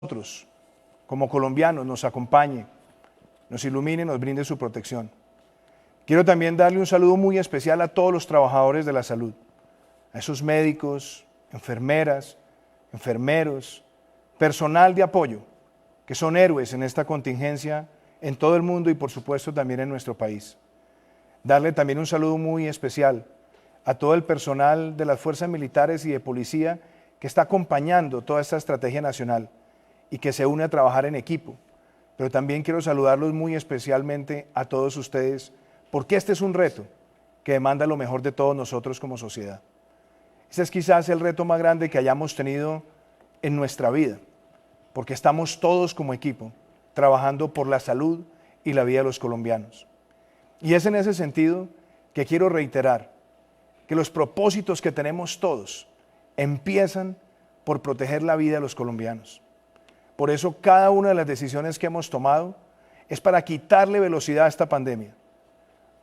nosotros, como colombianos, nos acompañe, nos ilumine, nos brinde su protección. Quiero también darle un saludo muy especial a todos los trabajadores de la salud, a esos médicos, enfermeras, enfermeros, personal de apoyo, que son héroes en esta contingencia en todo el mundo y por supuesto también en nuestro país. Darle también un saludo muy especial a todo el personal de las fuerzas militares y de policía que está acompañando toda esta estrategia nacional y que se une a trabajar en equipo. Pero también quiero saludarlos muy especialmente a todos ustedes, porque este es un reto que demanda lo mejor de todos nosotros como sociedad. Este es quizás el reto más grande que hayamos tenido en nuestra vida, porque estamos todos como equipo trabajando por la salud y la vida de los colombianos. Y es en ese sentido que quiero reiterar que los propósitos que tenemos todos empiezan por proteger la vida de los colombianos. Por eso cada una de las decisiones que hemos tomado es para quitarle velocidad a esta pandemia,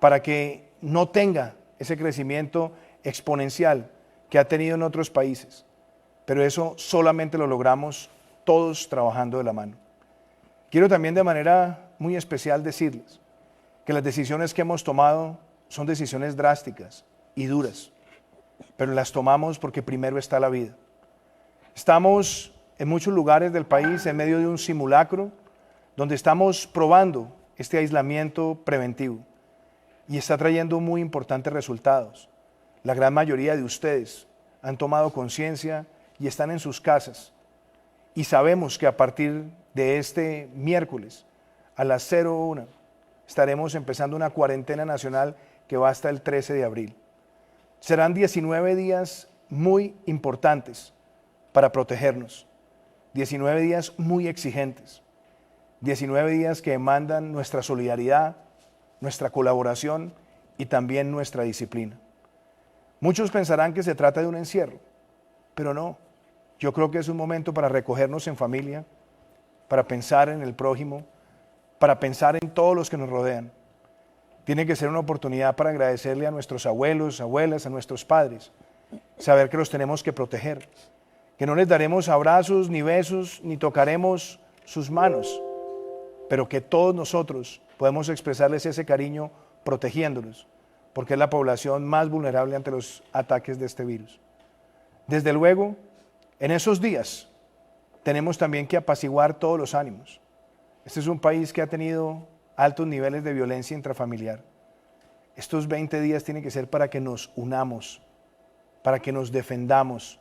para que no tenga ese crecimiento exponencial que ha tenido en otros países. Pero eso solamente lo logramos todos trabajando de la mano. Quiero también de manera muy especial decirles que las decisiones que hemos tomado son decisiones drásticas y duras, pero las tomamos porque primero está la vida. Estamos en muchos lugares del país en medio de un simulacro donde estamos probando este aislamiento preventivo y está trayendo muy importantes resultados. La gran mayoría de ustedes han tomado conciencia y están en sus casas y sabemos que a partir de este miércoles a las 01:00 estaremos empezando una cuarentena nacional que va hasta el 13 de abril. Serán 19 días muy importantes para protegernos, 19 días muy exigentes, 19 días que demandan nuestra solidaridad, nuestra colaboración y también nuestra disciplina. Muchos pensarán que se trata de un encierro, pero no. Yo creo que es un momento para recogernos en familia, para pensar en el prójimo, para pensar en todos los que nos rodean. Tiene que ser una oportunidad para agradecerle a nuestros abuelos, abuelas, a nuestros padres, saber que los tenemos que proteger, que no les daremos abrazos, ni besos, ni tocaremos sus manos, pero que todos nosotros podemos expresarles ese cariño protegiéndolos, porque es la población más vulnerable ante los ataques de este virus. Desde luego, en esos días tenemos también que apaciguar todos los ánimos. Este es un país que ha tenido altos niveles de violencia intrafamiliar. Estos 20 días tienen que ser para que nos unamos, para que nos defendamos,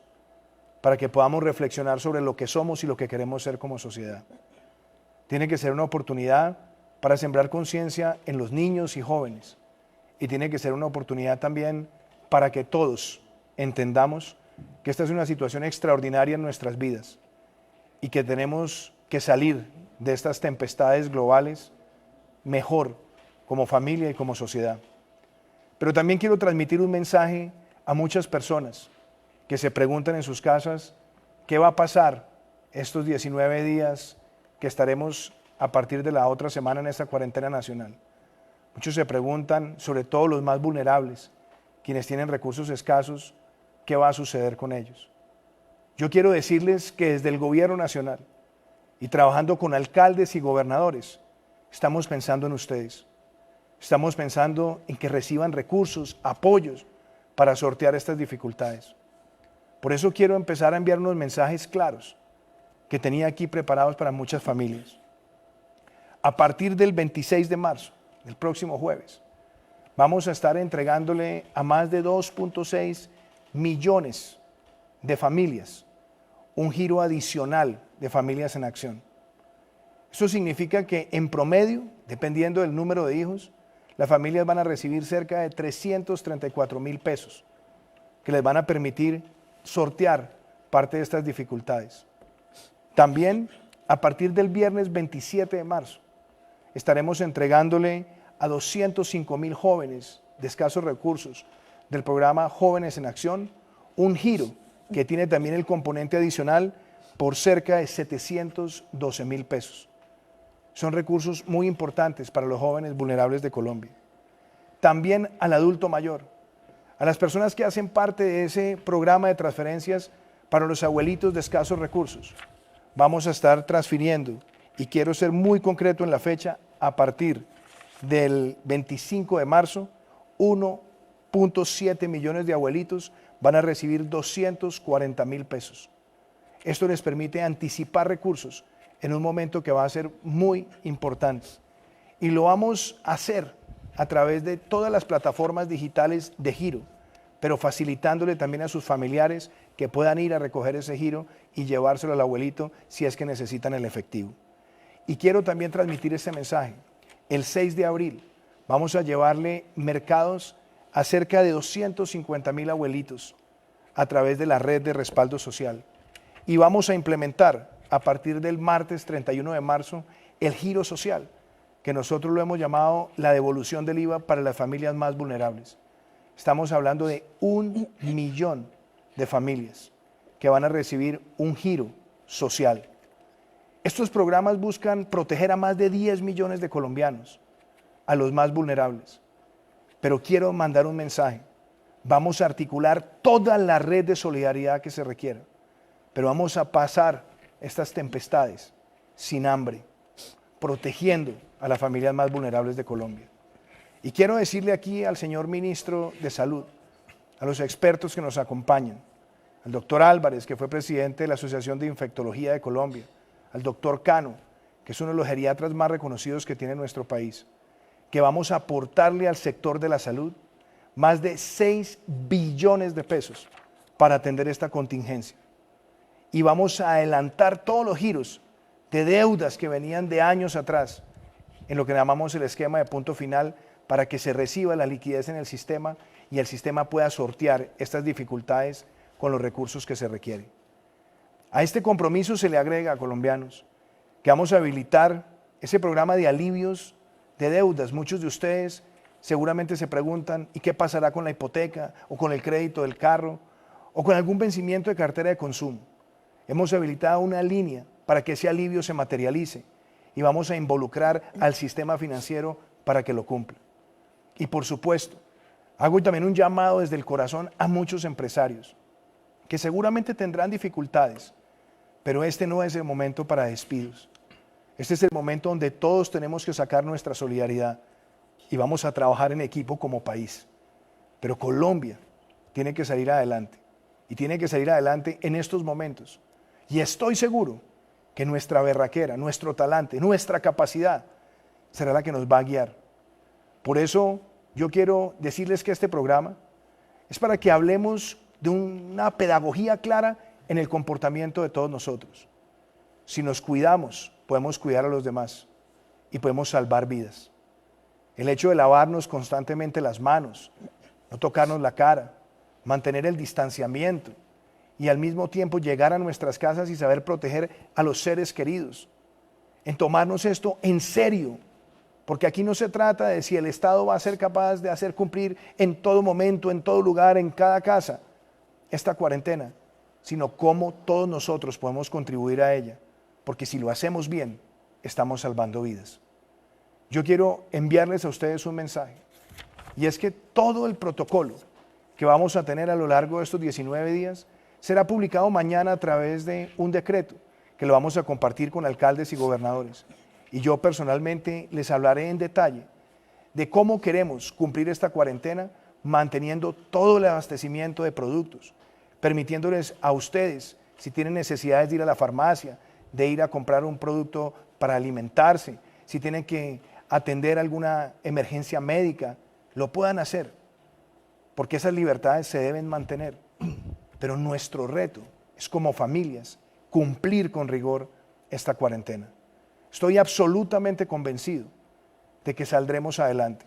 para que podamos reflexionar sobre lo que somos y lo que queremos ser como sociedad. Tiene que ser una oportunidad para sembrar conciencia en los niños y jóvenes. Y tiene que ser una oportunidad también para que todos entendamos que esta es una situación extraordinaria en nuestras vidas y que tenemos que salir de estas tempestades globales mejor como familia y como sociedad. Pero también quiero transmitir un mensaje a muchas personas que se preguntan en sus casas qué va a pasar estos 19 días que estaremos a partir de la otra semana en esta cuarentena nacional. Muchos se preguntan, sobre todo los más vulnerables, quienes tienen recursos escasos, qué va a suceder con ellos. Yo quiero decirles que desde el gobierno nacional y trabajando con alcaldes y gobernadores, estamos pensando en ustedes. Estamos pensando en que reciban recursos, apoyos para sortear estas dificultades. Por eso quiero empezar a enviar unos mensajes claros que tenía aquí preparados para muchas familias. A partir del 26 de marzo, el próximo jueves, vamos a estar entregándole a más de 2.6 millones de familias un giro adicional de Familias en Acción. Eso significa que en promedio, dependiendo del número de hijos, las familias van a recibir cerca de 334,000 pesos que les van a permitir sortear parte de estas dificultades. También, a partir del viernes 27 de marzo, estaremos entregándole a 205,000 jóvenes de escasos recursos del programa Jóvenes en Acción un giro que tiene también el componente adicional por cerca de 712,000 pesos. Son recursos muy importantes para los jóvenes vulnerables de Colombia. También al adulto mayor, a las personas que hacen parte de ese programa de transferencias para los abuelitos de escasos recursos. vamos a estar transfiriendo, y quiero ser muy concreto en la fecha, a partir del 25 de marzo, 1.7 millones de abuelitos van a recibir 240.000 pesos. Esto les permite anticipar recursos en un momento que va a ser muy importante. Y lo vamos a hacer a través de todas las plataformas digitales de giro, pero facilitándole también a sus familiares que puedan ir a recoger ese giro y llevárselo al abuelito si es que necesitan el efectivo. Y quiero también transmitir este mensaje. El 6 de abril vamos a llevarle mercados a cerca de 250.000 abuelitos a través de la red de respaldo social. Y vamos a implementar a partir del martes 31 de marzo el giro social, que nosotros lo hemos llamado la devolución del IVA para las familias más vulnerables. Estamos hablando de 1 millón de familias que van a recibir un giro social. Estos programas buscan proteger a más de 10 millones de colombianos, a los más vulnerables. Pero quiero mandar un mensaje. Vamos a articular toda la red de solidaridad que se requiera, pero vamos a pasar estas tempestades sin hambre, protegiendo a las familias más vulnerables de Colombia. Y quiero decirle aquí al señor ministro de Salud, a los expertos que nos acompañan, al doctor Álvarez, que fue presidente de la Asociación de Infectología de Colombia, al doctor Cano, que es uno de los geriatras más reconocidos que tiene nuestro país, que vamos a aportarle al sector de la salud más de 6 billones de pesos para atender esta contingencia. Y vamos a adelantar todos los giros de deudas que venían de años atrás en lo que llamamos el esquema de punto final para que se reciba la liquidez en el sistema y el sistema pueda sortear estas dificultades con los recursos que se requieren. A este compromiso se le agrega, colombianos, que vamos a habilitar ese programa de alivios de deudas. Muchos de ustedes seguramente se preguntan, ¿y qué pasará con la hipoteca o con el crédito del carro o con algún vencimiento de cartera de consumo? Hemos habilitado una línea para que ese alivio se materialice y vamos a involucrar al sistema financiero para que lo cumpla. Y por supuesto, hago también un llamado desde el corazón a muchos empresarios que seguramente tendrán dificultades, pero este no es el momento para despidos. Este es el momento donde todos tenemos que sacar nuestra solidaridad y vamos a trabajar en equipo como país. Pero Colombia tiene que salir adelante y tiene que salir adelante en estos momentos. Y estoy seguro que nuestra berraquera, nuestro talante, nuestra capacidad será la que nos va a guiar. Por eso yo quiero decirles que este programa es para que hablemos de una pedagogía clara en el comportamiento de todos nosotros. Si nos cuidamos, podemos cuidar a los demás y podemos salvar vidas. El hecho de lavarnos constantemente las manos, no tocarnos la cara, mantener el distanciamiento y al mismo tiempo llegar a nuestras casas y saber proteger a los seres queridos. En tomarnos esto en serio, porque aquí no se trata de si el Estado va a ser capaz de hacer cumplir en todo momento, en todo lugar, en cada casa, esta cuarentena, sino cómo todos nosotros podemos contribuir a ella, porque si lo hacemos bien, estamos salvando vidas. Yo quiero enviarles a ustedes un mensaje, y es que todo el protocolo que vamos a tener a lo largo de estos 19 días será publicado mañana a través de un decreto que lo vamos a compartir con alcaldes y gobernadores. Y yo personalmente les hablaré en detalle de cómo queremos cumplir esta cuarentena manteniendo todo el abastecimiento de productos, permitiéndoles a ustedes, si tienen necesidades de ir a la farmacia, de ir a comprar un producto para alimentarse, si tienen que atender alguna emergencia médica, lo puedan hacer, porque esas libertades se deben mantener. Pero nuestro reto es como familias cumplir con rigor esta cuarentena. Estoy absolutamente convencido de que saldremos adelante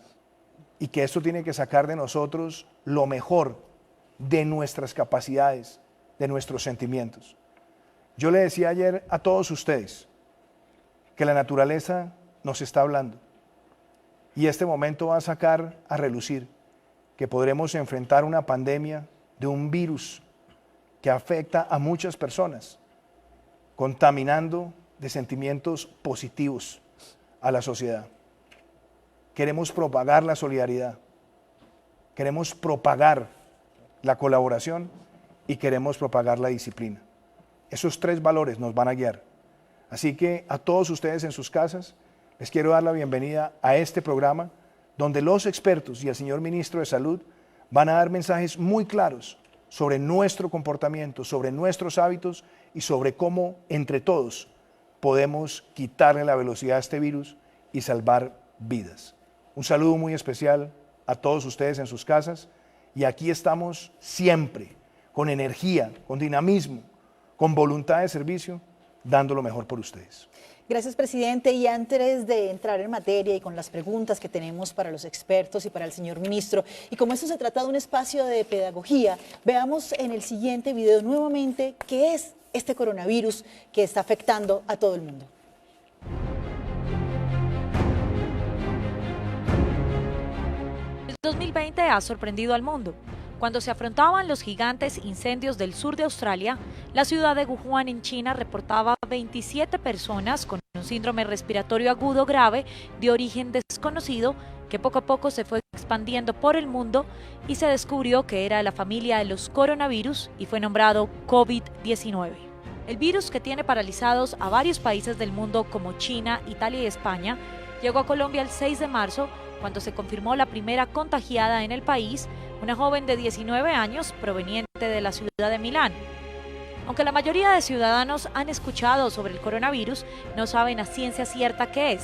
y que esto tiene que sacar de nosotros lo mejor de nuestras capacidades, de nuestros sentimientos. Yo le decía ayer a todos ustedes que la naturaleza nos está hablando y este momento va a sacar a relucir que podremos enfrentar una pandemia de un virus que afecta a muchas personas, contaminando de sentimientos positivos a la sociedad. Queremos propagar la solidaridad, queremos propagar la colaboración y queremos propagar la disciplina. Esos tres valores nos van a guiar Así que a todos ustedes en sus casas les quiero dar la bienvenida a este programa donde los expertos y el señor Ministro de Salud van a dar mensajes muy claros sobre nuestro comportamiento, sobre nuestros hábitos y sobre cómo entre todos podemos quitarle la velocidad a este virus y salvar vidas. Un saludo muy especial a todos ustedes en sus casas y aquí estamos siempre con energía, con dinamismo, con voluntad de servicio, dando lo mejor por ustedes. Gracias, presidente. Y antes de entrar en materia y con las preguntas que tenemos para los expertos y para el señor ministro, y como esto se trata de un espacio de pedagogía, veamos en el siguiente video nuevamente qué es este coronavirus que está afectando a todo el mundo. El 2020 ha sorprendido al mundo. Cuando se afrontaban los gigantes incendios del sur de Australia, la ciudad de Wuhan en China reportaba 27 personas con un síndrome respiratorio agudo grave de origen desconocido que poco a poco se fue expandiendo por el mundo y se descubrió que era de la familia de los coronavirus y fue nombrado COVID-19. El virus, que tiene paralizados a varios países del mundo como China, Italia y España, llegó a Colombia el 6 de marzo, cuando se confirmó la primera contagiada en el país, una joven de 19 años proveniente de la ciudad de Milán. Aunque la mayoría de ciudadanos han escuchado sobre el coronavirus, no saben a ciencia cierta qué es.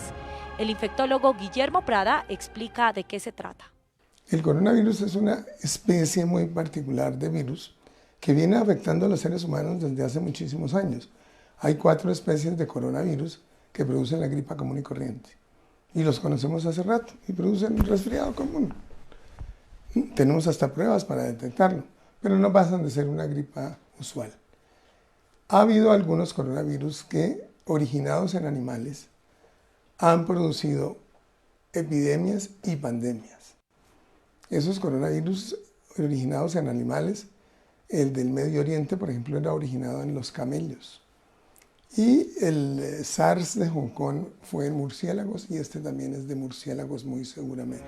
El infectólogo Guillermo Prada explica de qué se trata. El coronavirus es una especie muy particular de virus que viene afectando a los seres humanos desde hace muchísimos años. Hay 4 especies de coronavirus que producen la gripa común y corriente. Y los conocemos hace rato y producen un resfriado común. Tenemos hasta pruebas para detectarlo, pero no pasan de ser una gripa usual. Ha habido algunos coronavirus que, originados en animales, han producido epidemias y pandemias. Esos coronavirus originados en animales, el del Medio Oriente, por ejemplo, era originado en los camellos. Y el SARS de Hong Kong fue en murciélagos y este también es de murciélagos muy seguramente.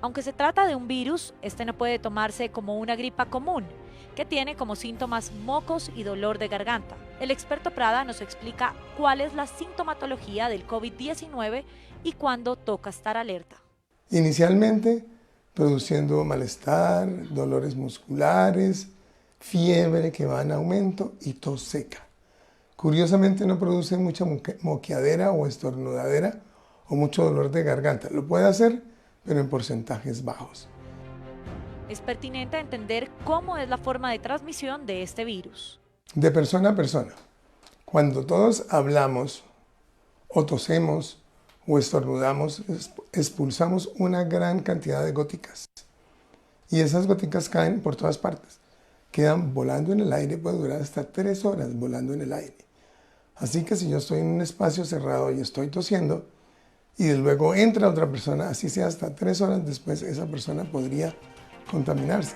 Aunque se trata de un virus, este no puede tomarse como una gripa común, que tiene como síntomas mocos y dolor de garganta. El experto Prada nos explica cuál es la sintomatología del COVID-19 y cuándo toca estar alerta. Inicialmente, produciendo malestar, dolores musculares, fiebre que va en aumento y tos seca. Curiosamente no produce mucha moqueadera o estornudadera o mucho dolor de garganta. Lo puede hacer, pero en porcentajes bajos. Es pertinente entender cómo es la forma de transmisión de este virus. De persona a persona. Cuando todos hablamos o tosemos o estornudamos, expulsamos una gran cantidad de góticas. Y esas góticas caen por todas partes. Quedan volando en el aire, puede durar hasta 3 horas volando en el aire. Así que si yo estoy en un espacio cerrado y estoy tosiendo, y luego entra otra persona, así sea hasta 3 horas después, esa persona podría contaminarse.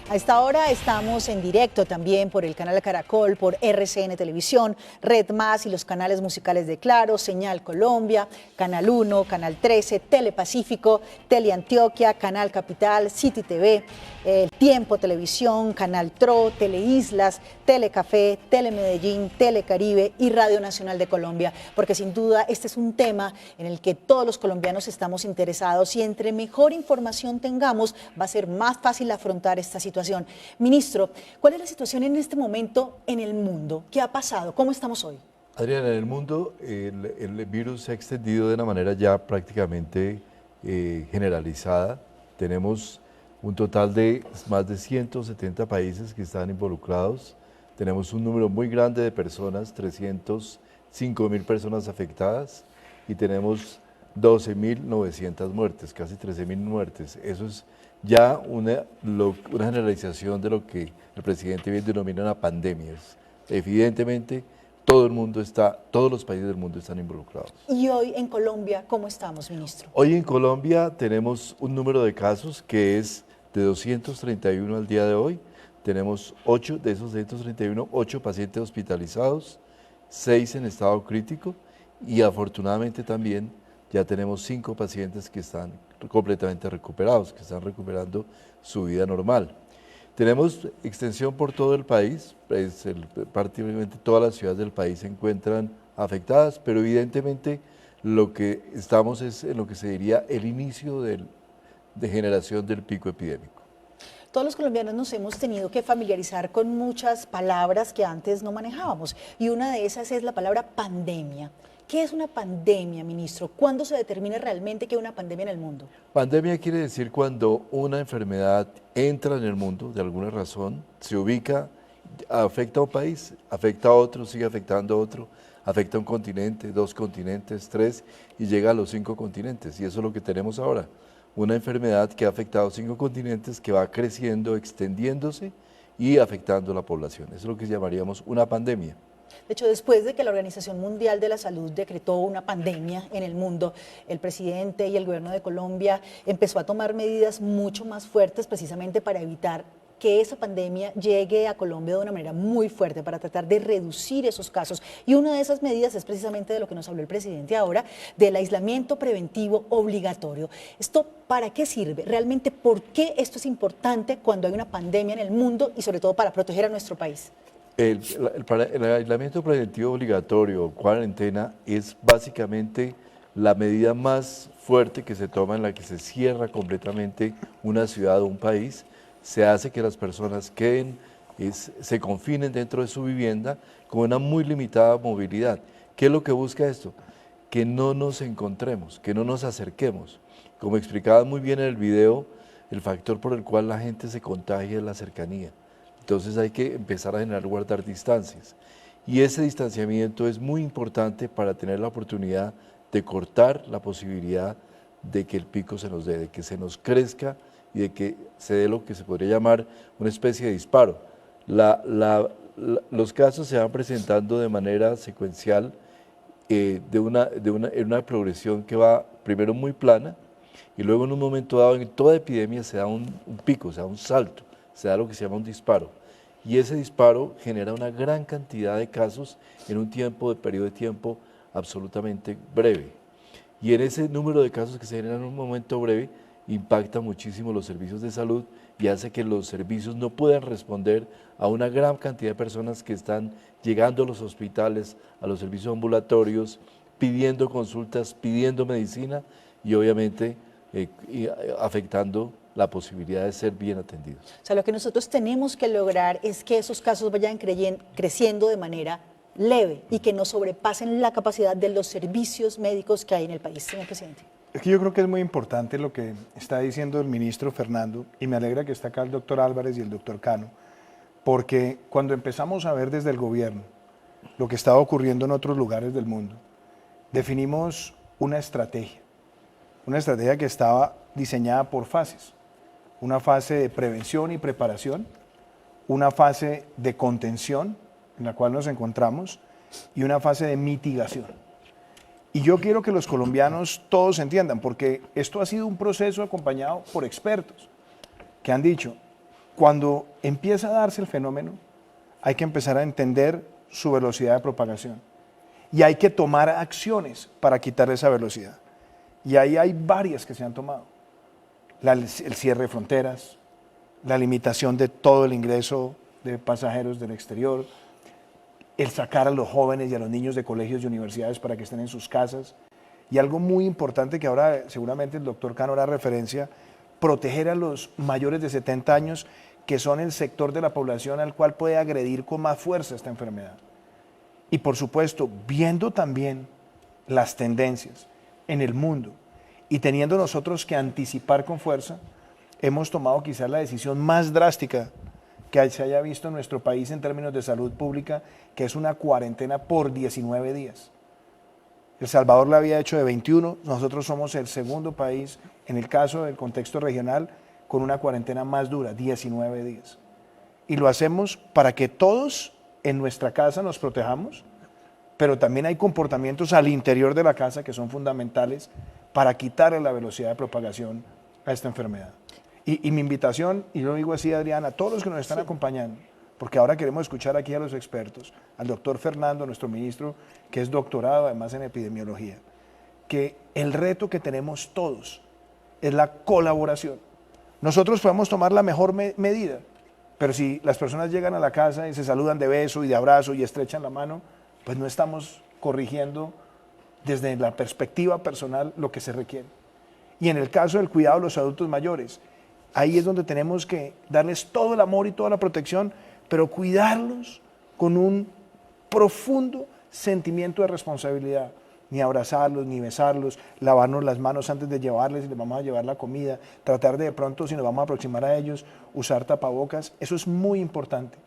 A esta hora estamos en directo también por el canal Caracol, por RCN Televisión, Red Más y los canales musicales de Claro, Señal Colombia, Canal 1, Canal 13, Telepacífico, Teleantioquia, Canal Capital, City TV, Tiempo Televisión, Canal TRO, Teleislas, Telecafé, Telemedellín, Telecaribe y Radio Nacional de Colombia, porque sin duda este es un tema en el que todos los colombianos estamos interesados y entre mejor información tengamos va a ser más fácil afrontar esta situación. Ministro, ¿cuál es la situación en este momento en el mundo? ¿Qué ha pasado? ¿Cómo estamos hoy? Adriana, en el mundo el virus se ha extendido de una manera ya prácticamente generalizada. Tenemos un total de más de 170 países que están involucrados. Tenemos un número muy grande de personas, 305.000 personas afectadas y tenemos 12.900 muertes, casi 13.000 muertes. Eso es ya una generalización de lo que el presidente bien denomina una pandemia. Evidentemente, todos los países del mundo están involucrados. Y hoy en Colombia, ¿cómo estamos, ministro? Hoy en Colombia tenemos un número de casos que es de 231 al día de hoy. Tenemos 8 de esos 231, 8 pacientes hospitalizados, 6 en estado crítico y afortunadamente también ya tenemos 5 pacientes que están completamente recuperados, que están recuperando su vida normal. Tenemos extensión por todo el país, prácticamente todas las ciudades del país se encuentran afectadas, pero evidentemente lo que estamos es en lo que se diría el inicio de generación del pico epidémico. Todos los colombianos nos hemos tenido que familiarizar con muchas palabras que antes no manejábamos y una de esas es la palabra pandemia. ¿Qué es una pandemia, ministro? ¿Cuándo se determina realmente que hay una pandemia en el mundo? Pandemia quiere decir cuando una enfermedad entra en el mundo, de alguna razón, se ubica, afecta a un país, afecta a otro, sigue afectando a otro, afecta a un continente, 2 continentes, 3 y llega a los 5 continentes. Y eso es lo que tenemos ahora, una enfermedad que ha afectado 5 continentes, que va creciendo, extendiéndose y afectando a la población. Eso es lo que llamaríamos una pandemia. De hecho, después de que la Organización Mundial de la Salud decretó una pandemia en el mundo, el presidente y el gobierno de Colombia empezó a tomar medidas mucho más fuertes precisamente para evitar que esa pandemia llegue a Colombia de una manera muy fuerte, para tratar de reducir esos casos. Y una de esas medidas es precisamente de lo que nos habló el presidente ahora, del aislamiento preventivo obligatorio. ¿Esto para qué sirve? ¿Realmente por qué esto es importante cuando hay una pandemia en el mundo y sobre todo para proteger a nuestro país? El aislamiento preventivo obligatorio o cuarentena es básicamente la medida más fuerte que se toma en la que se cierra completamente una ciudad o un país. Se hace que las personas se confinen dentro de su vivienda con una muy limitada movilidad. ¿Qué es lo que busca esto? Que no nos encontremos, que no nos acerquemos. Como explicaba muy bien en el video, el factor por el cual la gente se contagia es la cercanía. Entonces hay que empezar a guardar distancias. Y ese distanciamiento es muy importante para tener la oportunidad de cortar la posibilidad de que el pico se nos dé, de que se nos crezca y de que se dé lo que se podría llamar una especie de disparo. Los casos se van presentando de manera secuencial en una progresión que va primero muy plana y luego en un momento dado en toda epidemia se da un pico, se da un salto, se da lo que se llama un disparo. Y ese disparo genera una gran cantidad de casos en un periodo de tiempo absolutamente breve. Y en ese número de casos que se generan en un momento breve, impacta muchísimo los servicios de salud y hace que los servicios no puedan responder a una gran cantidad de personas que están llegando a los hospitales, a los servicios ambulatorios, pidiendo consultas, pidiendo medicina y obviamente afectando la posibilidad de ser bien atendidos. O sea, lo que nosotros tenemos que lograr es que esos casos vayan creciendo de manera leve y que no sobrepasen la capacidad de los servicios médicos que hay en el país, señor presidente. Es que yo creo que es muy importante lo que está diciendo el ministro Fernando y me alegra que está acá el doctor Álvarez y el doctor Cano, porque cuando empezamos a ver desde el gobierno lo que estaba ocurriendo en otros lugares del mundo, definimos una estrategia que estaba diseñada por fases. Una fase de prevención y preparación, una fase de contención en la cual nos encontramos y una fase de mitigación. Y yo quiero que los colombianos todos entiendan, porque esto ha sido un proceso acompañado por expertos que han dicho, cuando empieza a darse el fenómeno, hay que empezar a entender su velocidad de propagación y hay que tomar acciones para quitar esa velocidad. Y ahí hay varias que se han tomado. El cierre de fronteras, la limitación de todo el ingreso de pasajeros del exterior, el sacar a los jóvenes y a los niños de colegios y universidades para que estén en sus casas. Y algo muy importante que ahora seguramente el doctor Cano hará referencia, proteger a los mayores de 70 años, que son el sector de la población al cual puede agredir con más fuerza esta enfermedad. Y por supuesto, viendo también las tendencias en el mundo, y teniendo nosotros que anticipar con fuerza, hemos tomado quizás la decisión más drástica que se haya visto en nuestro país en términos de salud pública, que es una cuarentena por 19 días. El Salvador la había hecho de 21, nosotros somos el segundo país, en el caso del contexto regional, con una cuarentena más dura, 19 días. Y lo hacemos para que todos en nuestra casa nos protejamos, pero también hay comportamientos al interior de la casa que son fundamentales para quitarle la velocidad de propagación a esta enfermedad. Y mi invitación, y lo digo así, Adriana, a todos los que nos están acompañando, porque ahora queremos escuchar aquí a los expertos, al doctor Fernando, nuestro ministro, que es doctorado además en epidemiología, que el reto que tenemos todos es la colaboración. Nosotros podemos tomar la mejor medida, pero si las personas llegan a la casa y se saludan de beso y de abrazo y estrechan la mano, pues no estamos corrigiendo desde la perspectiva personal lo que se requiere. Y en el caso del cuidado de los adultos mayores, ahí es donde tenemos que darles todo el amor y toda la protección, pero cuidarlos con un profundo sentimiento de responsabilidad. Ni abrazarlos, ni besarlos, lavarnos las manos antes de llevarles, si les vamos a llevar la comida, tratar de pronto, si nos vamos a aproximar a ellos, usar tapabocas. Eso es muy importante.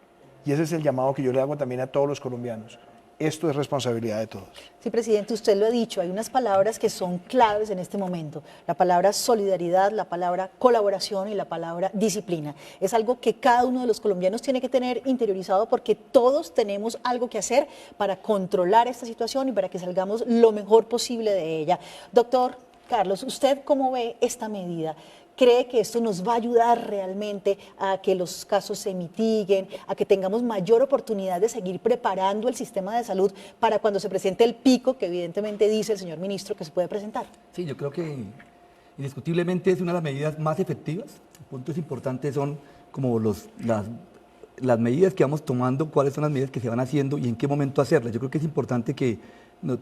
Y ese es el llamado que yo le hago también a todos los colombianos. Esto es responsabilidad de todos. Sí, presidente, usted lo ha dicho, hay unas palabras que son claves en este momento. La palabra solidaridad, la palabra colaboración y la palabra disciplina. Es algo que cada uno de los colombianos tiene que tener interiorizado porque todos tenemos algo que hacer para controlar esta situación y para que salgamos lo mejor posible de ella. Doctor Carlos, ¿usted cómo ve esta medida? ¿Cree que esto nos va a ayudar realmente a que los casos se mitiguen, a que tengamos mayor oportunidad de seguir preparando el sistema de salud para cuando se presente el pico que evidentemente dice el señor ministro que se puede presentar? Sí, yo creo que indiscutiblemente es una de las medidas más efectivas. Puntos importantes son como las medidas que vamos tomando, cuáles son las medidas que se van haciendo y en qué momento hacerlas. Yo creo que es importante que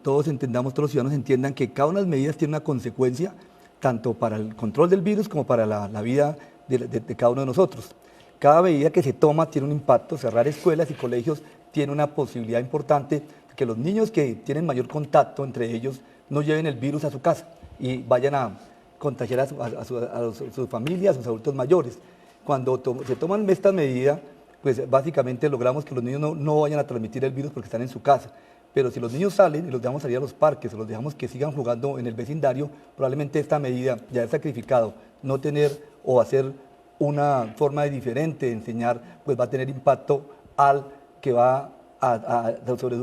todos entendamos, todos los ciudadanos entiendan que cada una de las medidas tiene una consecuencia tanto para el control del virus como para la vida de cada uno de nosotros. Cada medida que se toma tiene un impacto. Cerrar escuelas y colegios tiene una posibilidad importante que los niños que tienen mayor contacto entre ellos no lleven el virus a su casa y vayan a contagiar a su familia, a sus adultos mayores. Cuando se toman estas medidas, pues básicamente logramos que los niños no vayan a transmitir el virus porque están en su casa. Pero si los niños salen y los dejamos salir a los parques o los dejamos que sigan jugando en el vecindario, probablemente esta medida ya ha sacrificado no tener o hacer una forma diferente de enseñar, pues va a tener impacto al que va sobre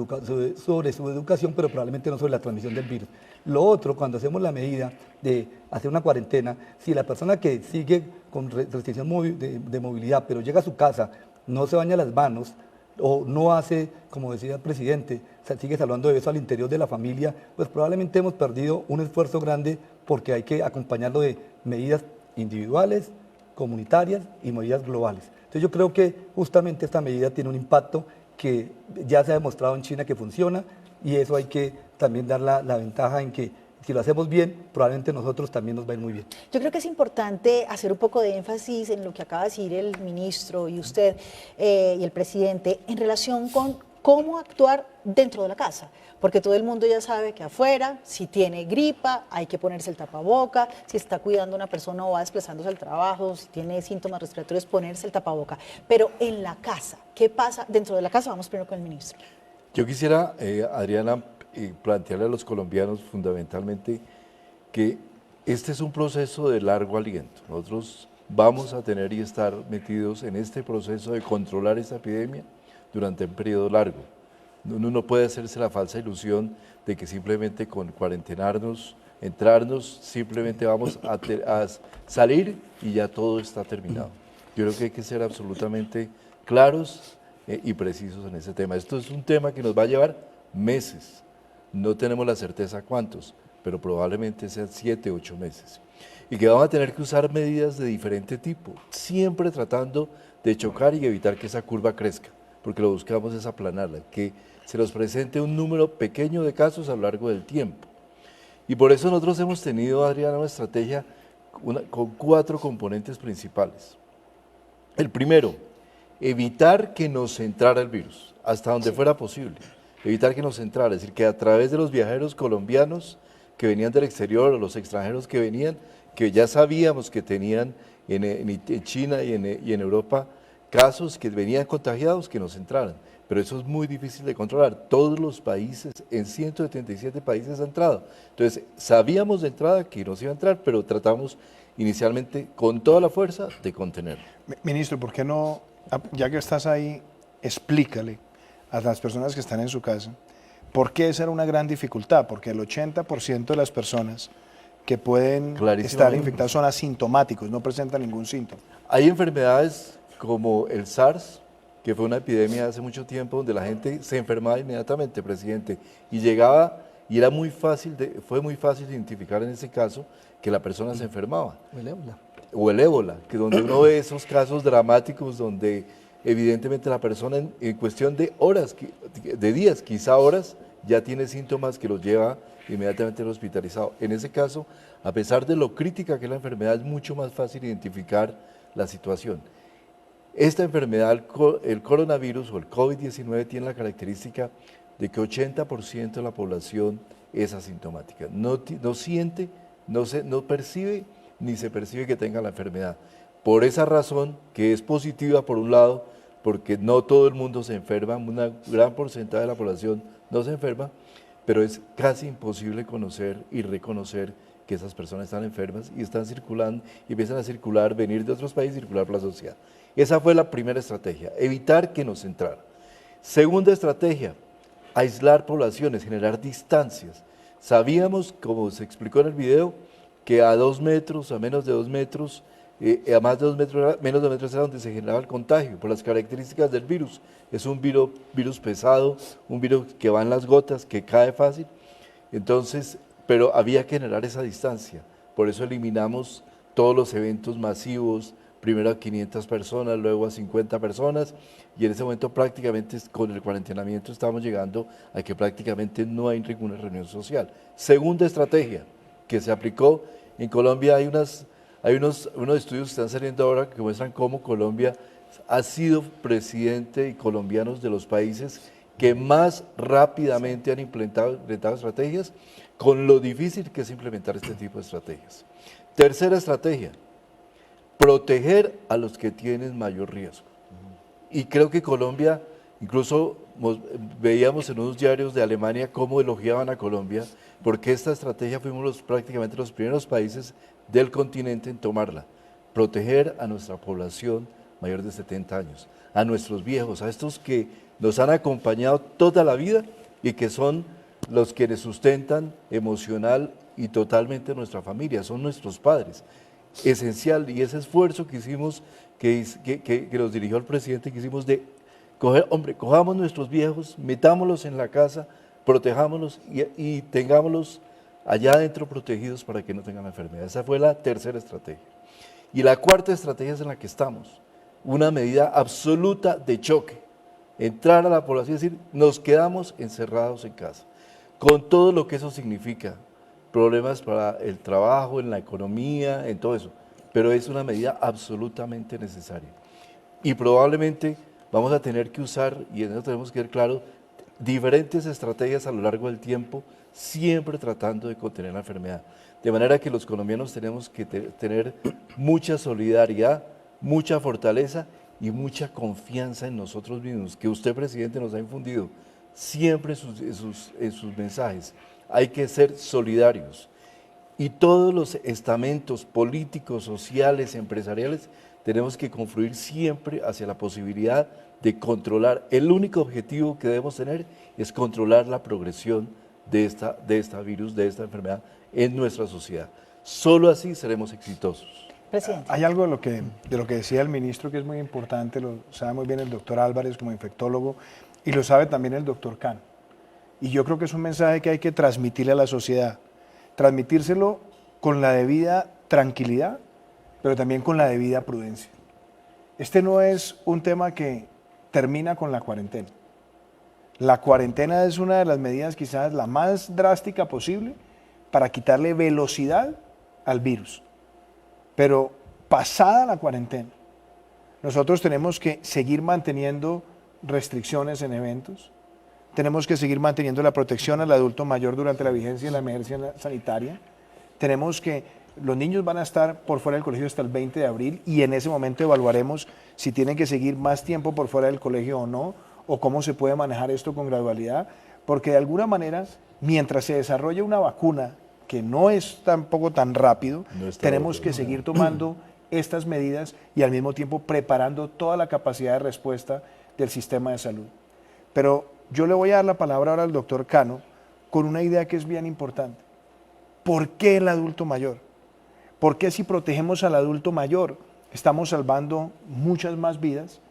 su educación, pero probablemente no sobre la transmisión del virus. Lo otro, cuando hacemos la medida de hacer una cuarentena, si la persona que sigue con restricción de movilidad, pero llega a su casa, no se baña las manos, o no hace, como decía el presidente, sigue saludando de beso al interior de la familia, pues probablemente hemos perdido un esfuerzo grande porque hay que acompañarlo de medidas individuales, comunitarias y medidas globales. Entonces yo creo que justamente esta medida tiene un impacto que ya se ha demostrado en China que funciona y eso hay que también dar la ventaja en que si lo hacemos bien, probablemente nosotros también nos va a ir muy bien. Yo creo que es importante hacer un poco de énfasis en lo que acaba de decir el ministro y usted y el presidente en relación con cómo actuar dentro de la casa, porque todo el mundo ya sabe que afuera, si tiene gripa, hay que ponerse el tapaboca, si está cuidando a una persona o va desplazándose al trabajo, si tiene síntomas respiratorios, ponerse el tapaboca. Pero en la casa, ¿qué pasa dentro de la casa? Vamos primero con el ministro. Yo quisiera, Adriana, plantearle a los colombianos fundamentalmente que este es un proceso de largo aliento. Nosotros vamos a tener y estar metidos en este proceso de controlar esta epidemia durante un periodo largo. Uno no puede hacerse la falsa ilusión de que simplemente con cuarentenarnos, entrarnos, simplemente vamos a salir y ya todo está terminado. Yo creo que hay que ser absolutamente claros y precisos en ese tema. Esto es un tema que nos va a llevar meses. No tenemos la certeza cuántos, pero probablemente sean 7, 8 meses. Y que vamos a tener que usar medidas de diferente tipo, siempre tratando de chocar y evitar que esa curva crezca, porque lo que buscamos es aplanarla, que se nos presente un número pequeño de casos a lo largo del tiempo. Y por eso nosotros hemos tenido, Adriana, una estrategia con 4 componentes principales. El primero, evitar que nos entrara el virus, hasta donde fuera posible. Evitar que nos entrara, es decir, que a través de los viajeros colombianos que venían del exterior o los extranjeros que venían, que ya sabíamos que tenían en China y en Europa casos que venían contagiados, que nos entraran. Pero eso es muy difícil de controlar. Todos los países, en 177 países ha entrado. Entonces, sabíamos de entrada que nos iba a entrar, pero tratamos inicialmente con toda la fuerza de contenerlo. Ministro, ¿por qué no, ya que estás ahí, explícale a las personas que están en su casa, ¿por qué esa era una gran dificultad? Porque el 80% de las personas que pueden estar infectadas son asintomáticos, no presentan ningún síntoma. Hay enfermedades como el SARS, que fue una epidemia hace mucho tiempo donde la gente se enfermaba inmediatamente, presidente, y llegaba y fue muy fácil identificar en ese caso que la persona se enfermaba. O el ébola, que donde uno ve esos casos dramáticos donde evidentemente la persona en cuestión de horas, de días, quizá horas, ya tiene síntomas que los lleva inmediatamente al hospitalizado. En ese caso, a pesar de lo crítica que es la enfermedad, es mucho más fácil identificar la situación. Esta enfermedad, el coronavirus o el COVID-19, tiene la característica de que 80% de la población es asintomática. No siente, no percibe ni se percibe que tenga la enfermedad. Por esa razón, que es positiva por un lado, porque no todo el mundo se enferma, un gran porcentaje de la población no se enferma, pero es casi imposible conocer y reconocer que esas personas están enfermas y están circulando, y empiezan a circular, venir de otros países y circular por la sociedad. Esa fue la primera estrategia, evitar que nos entrara. Segunda estrategia, aislar poblaciones, generar distancias. Sabíamos, como se explicó en el video, que a 2 metros, a menos de 2 metros, a más de 2 metros, menos de 2 metros era donde se generaba el contagio, por las características del virus. Es un virus pesado, un virus que va en las gotas, que cae fácil, entonces, pero había que generar esa distancia. Por eso eliminamos todos los eventos masivos, primero a 500 personas, luego a 50 personas, y en ese momento prácticamente con el cuarentenamiento estamos llegando a que prácticamente no hay ninguna reunión social. Segunda estrategia que se aplicó en Colombia, hay unos estudios que están saliendo ahora que muestran cómo Colombia ha sido presidente y colombianos de los países que más rápidamente han implementado estrategias, con lo difícil que es implementar este tipo de estrategias. Tercera estrategia, proteger a los que tienen mayor riesgo. Y creo que Colombia, incluso veíamos en unos diarios de Alemania cómo elogiaban a Colombia, porque esta estrategia fuimos prácticamente los primeros países del continente en tomarla. Proteger a nuestra población mayor de 70 años, a nuestros viejos, a estos que nos han acompañado toda la vida y que son los que sustentan emocional y totalmente nuestra familia, son nuestros padres. Esencial, y ese esfuerzo que hicimos, que nos dirigió el presidente, que hicimos de cojamos nuestros viejos, metámoslos en la casa, protejámoslos y tengámoslos allá adentro protegidos para que no tengan la enfermedad. Esa fue la tercera estrategia. Y la cuarta estrategia es en la que estamos, una medida absoluta de choque, entrar a la población y decir, nos quedamos encerrados en casa, con todo lo que eso significa, problemas para el trabajo, en la economía, en todo eso, pero es una medida absolutamente necesaria. Y probablemente vamos a tener que usar, y en eso tenemos que ser claros, diferentes estrategias a lo largo del tiempo, siempre tratando de contener la enfermedad. De manera que los colombianos tenemos que tener mucha solidaridad, mucha fortaleza y mucha confianza en nosotros mismos, que usted, presidente, nos ha infundido siempre en sus mensajes. Hay que ser solidarios. Y todos los estamentos políticos, sociales, empresariales, tenemos que confluir siempre hacia la posibilidad de controlar. El único objetivo que debemos tener es controlar la progresión de esta enfermedad en nuestra sociedad. Solo así seremos exitosos. Presidente. Hay algo de lo que decía el ministro que es muy importante, lo sabe muy bien el doctor Álvarez como infectólogo y lo sabe también el doctor Cano. Y yo creo que es un mensaje que hay que transmitirle a la sociedad, transmitírselo con la debida tranquilidad, pero también con la debida prudencia. Este no es un tema que termina con la cuarentena. La cuarentena es una de las medidas quizás la más drástica posible para quitarle velocidad al virus. Pero pasada la cuarentena, nosotros tenemos que seguir manteniendo restricciones en eventos, tenemos que seguir manteniendo la protección al adulto mayor durante la vigencia de la emergencia sanitaria, tenemos que, los niños van a estar por fuera del colegio hasta el 20 de abril y en ese momento evaluaremos si tienen que seguir más tiempo por fuera del colegio o no, o cómo se puede manejar esto con gradualidad, porque de alguna manera, mientras se desarrolla una vacuna, que no es tampoco tan rápido, tenemos que seguir tomando estas medidas y al mismo tiempo preparando toda la capacidad de respuesta del sistema de salud. Pero yo le voy a dar la palabra ahora al doctor Cano con una idea que es bien importante. ¿Por qué el adulto mayor? ¿Por qué si protegemos al adulto mayor estamos salvando muchas más vidas?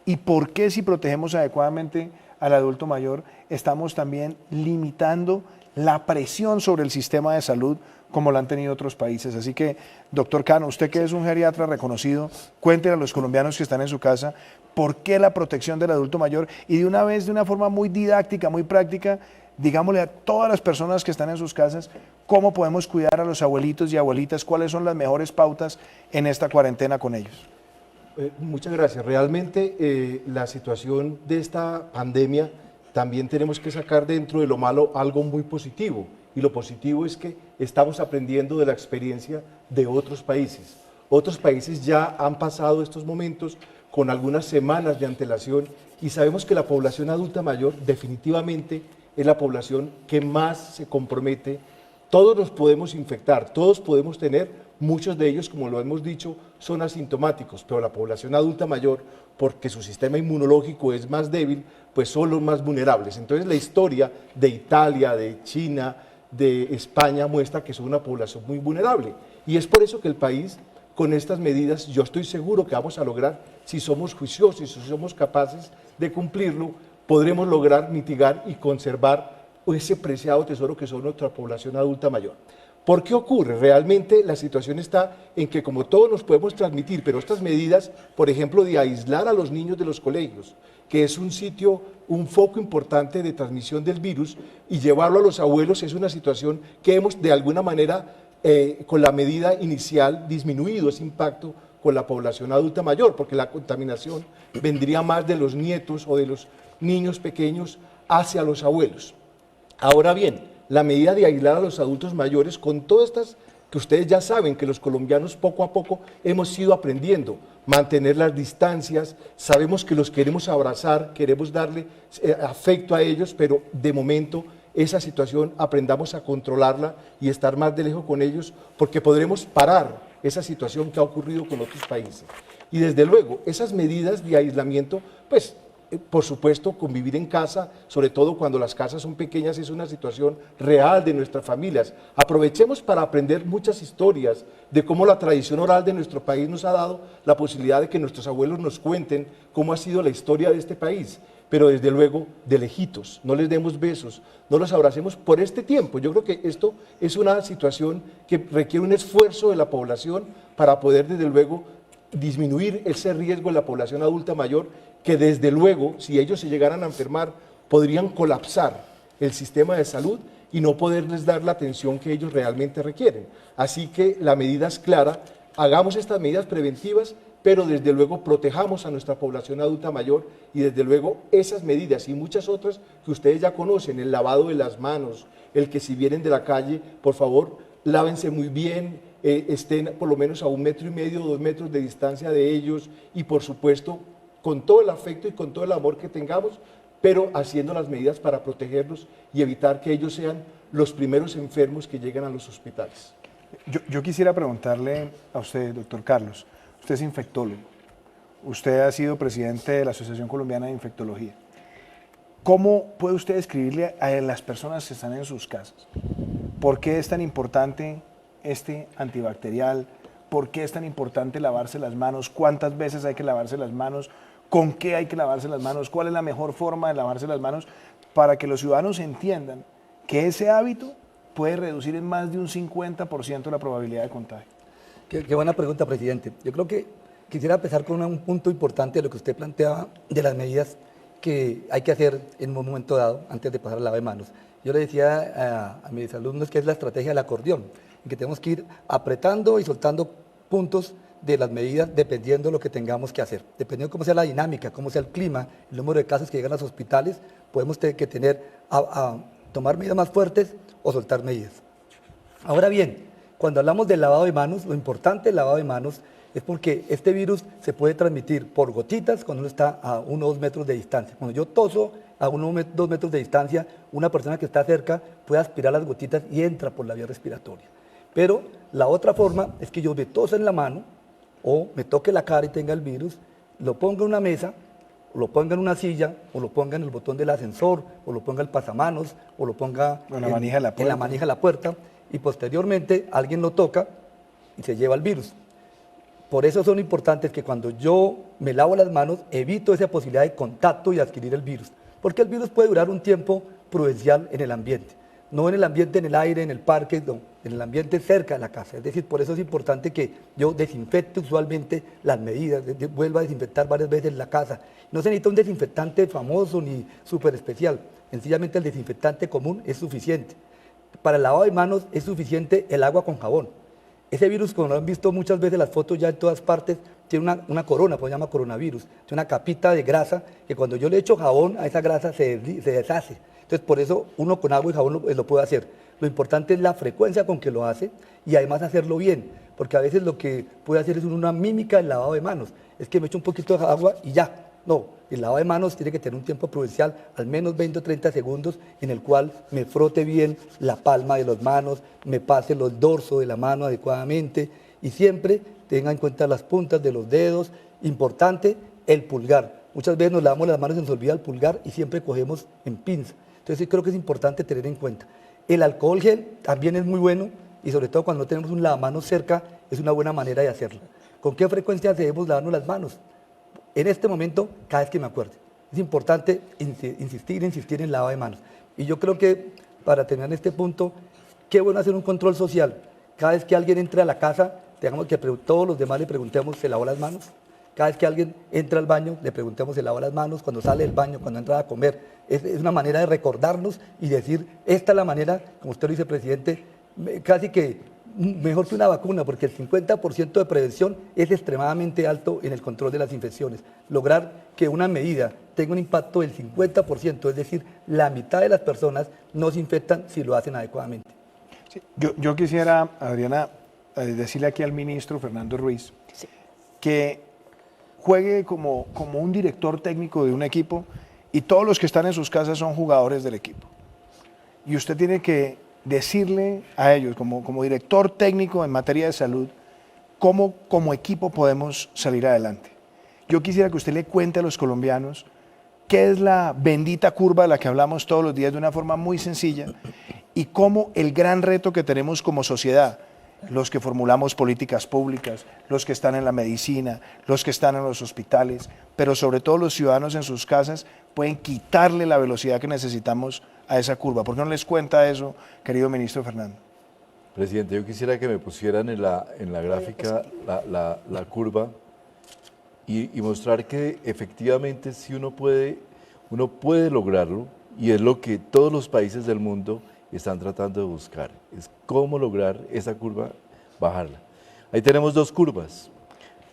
¿Y por qué si protegemos adecuadamente al adulto mayor estamos también limitando la presión sobre el sistema de salud como lo han tenido otros países. Así que, doctor Cano, usted que es un geriatra reconocido, cuéntele a los colombianos que están en su casa por qué la protección del adulto mayor y de una vez, de una forma muy didáctica, muy práctica, digámosle a todas las personas que están en sus casas cómo podemos cuidar a los abuelitos y abuelitas, cuáles son las mejores pautas en esta cuarentena con ellos. Muchas gracias. Realmente la situación de esta pandemia también tenemos que sacar dentro de lo malo algo muy positivo. Y lo positivo es que estamos aprendiendo de la experiencia de otros países. Otros países ya han pasado estos momentos con algunas semanas de antelación y sabemos que la población adulta mayor definitivamente es la población que más se compromete. Todos nos podemos infectar, todos podemos tener, muchos de ellos, como lo hemos dicho, son asintomáticos, pero la población adulta mayor, porque su sistema inmunológico es más débil, pues son los más vulnerables. Entonces la historia de Italia, de China, de España muestra que son una población muy vulnerable. Y es por eso que el país, con estas medidas, yo estoy seguro que vamos a lograr, si somos juiciosos y si somos capaces de cumplirlo, podremos lograr mitigar y conservar ese preciado tesoro que son nuestra población adulta mayor. ¿Por qué ocurre? Realmente la situación está en que como todos nos podemos transmitir, pero estas medidas, por ejemplo, de aislar a los niños de los colegios, que es un sitio, un foco importante de transmisión del virus, y llevarlo a los abuelos es una situación que hemos de alguna manera, con la medida inicial, disminuido ese impacto con la población adulta mayor, porque la contaminación vendría más de los nietos o de los niños pequeños hacia los abuelos. Ahora bien, la medida de aislar a los adultos mayores, con todas estas que ustedes ya saben que los colombianos poco a poco hemos ido aprendiendo, mantener las distancias, sabemos que los queremos abrazar, queremos darle afecto a ellos, pero de momento esa situación aprendamos a controlarla y estar más de lejos con ellos, porque podremos parar esa situación que ha ocurrido con otros países. Y desde luego, esas medidas de aislamiento, pues por supuesto, convivir en casa, sobre todo cuando las casas son pequeñas, es una situación real de nuestras familias. Aprovechemos para aprender muchas historias de cómo la tradición oral de nuestro país nos ha dado la posibilidad de que nuestros abuelos nos cuenten cómo ha sido la historia de este país. Pero desde luego, de lejitos, no les demos besos, no los abracemos por este tiempo. Yo creo que esto es una situación que requiere un esfuerzo de la población para poder, desde luego, disminuir ese riesgo en la población adulta mayor, que desde luego, si ellos se llegaran a enfermar, podrían colapsar el sistema de salud y no poderles dar la atención que ellos realmente requieren. Así que la medida es clara, hagamos estas medidas preventivas, pero desde luego protejamos a nuestra población adulta mayor y desde luego esas medidas y muchas otras que ustedes ya conocen, el lavado de las manos, el que si vienen de la calle, por favor, lávense muy bien, estén por lo menos a 1,5 metros o 2 metros de distancia de ellos y por supuesto con todo el afecto y con todo el amor que tengamos, pero haciendo las medidas para protegerlos y evitar que ellos sean los primeros enfermos que lleguen a los hospitales. Yo quisiera preguntarle a usted, doctor Carlos, usted es infectólogo, usted ha sido presidente de la Asociación Colombiana de Infectología. ¿Cómo puede usted describirle a las personas que están en sus casas? ¿Por qué es tan importante este antibacterial? ¿Por qué es tan importante lavarse las manos? ¿Cuántas veces hay que lavarse las manos? ¿Con qué hay que lavarse las manos? ¿Cuál es la mejor forma de lavarse las manos? Para que los ciudadanos entiendan que ese hábito puede reducir en más de un 50% la probabilidad de contagio. Qué buena pregunta, presidente. Yo creo que quisiera empezar con un punto importante de lo que usted planteaba de las medidas que hay que hacer en un momento dado antes de pasar al lavado de manos. Yo le decía a mis alumnos que es la estrategia del acordeón, en que tenemos que ir apretando y soltando puntos de las medidas dependiendo de lo que tengamos que hacer. Dependiendo de cómo sea la dinámica, cómo sea el clima, el número de casos que llegan a los hospitales, podemos tener que tomar medidas más fuertes o soltar medidas. Ahora bien, cuando hablamos del lavado de manos, lo importante del lavado de manos es porque este virus se puede transmitir por gotitas cuando uno está a 1 o 2 metros de distancia. Cuando yo toso a 1 o 2 metros de distancia, una persona que está cerca puede aspirar las gotitas y entra por la vía respiratoria. Pero la otra forma es que yo me tose en la mano o me toque la cara y tenga el virus, lo ponga en una mesa, o lo ponga en una silla, o lo ponga en el botón del ascensor, o lo ponga en el pasamanos, o lo ponga en la manija de la puerta, y posteriormente alguien lo toca y se lleva el virus. Por eso son importantes que cuando yo me lavo las manos, evito esa posibilidad de contacto y adquirir el virus, porque el virus puede durar un tiempo prudencial en el ambiente. no en el ambiente, en el aire, en el parque, no, en el ambiente cerca de la casa. Es decir, por eso es importante que yo desinfecte usualmente las medidas, vuelva a desinfectar varias veces la casa. No se necesita un desinfectante famoso ni súper especial, sencillamente el desinfectante común es suficiente. Para el lavado de manos es suficiente el agua con jabón. Ese virus, como lo han visto muchas veces las fotos ya en todas partes, tiene una corona, pues se llama coronavirus, tiene una capita de grasa que cuando yo le echo jabón a esa grasa se deshace. Entonces, por eso uno con agua y jabón lo puede hacer. Lo importante es la frecuencia con que lo hace y además hacerlo bien, porque a veces lo que puede hacer es una mímica del lavado de manos. Es que me echo un poquito de agua y ya. No, el lavado de manos tiene que tener un tiempo prudencial, al menos 20 o 30 segundos, en el cual me frote bien la palma de las manos, me pase el dorso de la mano adecuadamente y siempre tenga en cuenta las puntas de los dedos. Importante, el pulgar. Muchas veces nos lavamos las manos y nos olvida el pulgar y siempre cogemos en pinza. Entonces sí creo que es importante tener en cuenta. El alcohol gel también es muy bueno y sobre todo cuando no tenemos un lavamanos cerca es una buena manera de hacerlo. ¿Con qué frecuencia debemos lavarnos las manos? En este momento, cada vez que me acuerde. Es importante insistir en el lavado de manos. Y yo creo que, para terminar en este punto, qué bueno hacer un control social. Cada vez que alguien entre a la casa, tengamos que todos los demás le preguntemos, ¿se lavó las manos? Cada vez que alguien entra al baño, le preguntemos, ¿se lavó las manos? Cuando sale del baño, cuando entra a comer. Es una manera de recordarnos y decir, esta es la manera, como usted lo dice, presidente, casi que mejor que una vacuna, porque el 50% de prevención es extremadamente alto en el control de las infecciones. Lograr que una medida tenga un impacto del 50%, es decir, la mitad de las personas no se infectan si lo hacen adecuadamente. Sí, yo quisiera, Adriana, decirle aquí al ministro Fernando Ruiz que juegue como un director técnico de un equipo y todos los que están en sus casas son jugadores del equipo. Y usted tiene que decirle a ellos, como director técnico en materia de salud, cómo como equipo podemos salir adelante. Yo quisiera que usted le cuente a los colombianos qué es la bendita curva de la que hablamos todos los días de una forma muy sencilla y cómo el gran reto que tenemos como sociedad, los que formulamos políticas públicas, los que están en la medicina, los que están en los hospitales, pero sobre todo los ciudadanos en sus casas, pueden quitarle la velocidad que necesitamos a esa curva. ¿Por qué no les cuenta eso, querido ministro Fernando? Presidente, yo quisiera que me pusieran en la gráfica la curva y mostrar que efectivamente sí uno puede lograrlo, y es lo que todos los países del mundo están tratando de buscar, es cómo lograr esa curva, bajarla. Ahí tenemos dos curvas.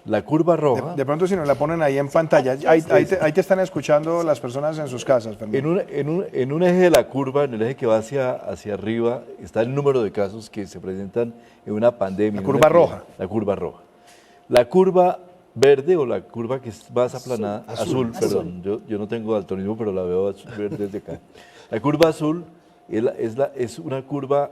La curva roja. De pronto si nos la ponen ahí en pantalla, ahí te están escuchando las personas en sus casas, Fernando. En un eje de la curva, en el eje que va hacia arriba, está el número de casos que se presentan en una pandemia. La curva roja. La curva roja. La curva verde, o la curva que es más aplanada, azul, perdón, yo no tengo daltonismo, pero la veo verde desde acá. La curva azul es una curva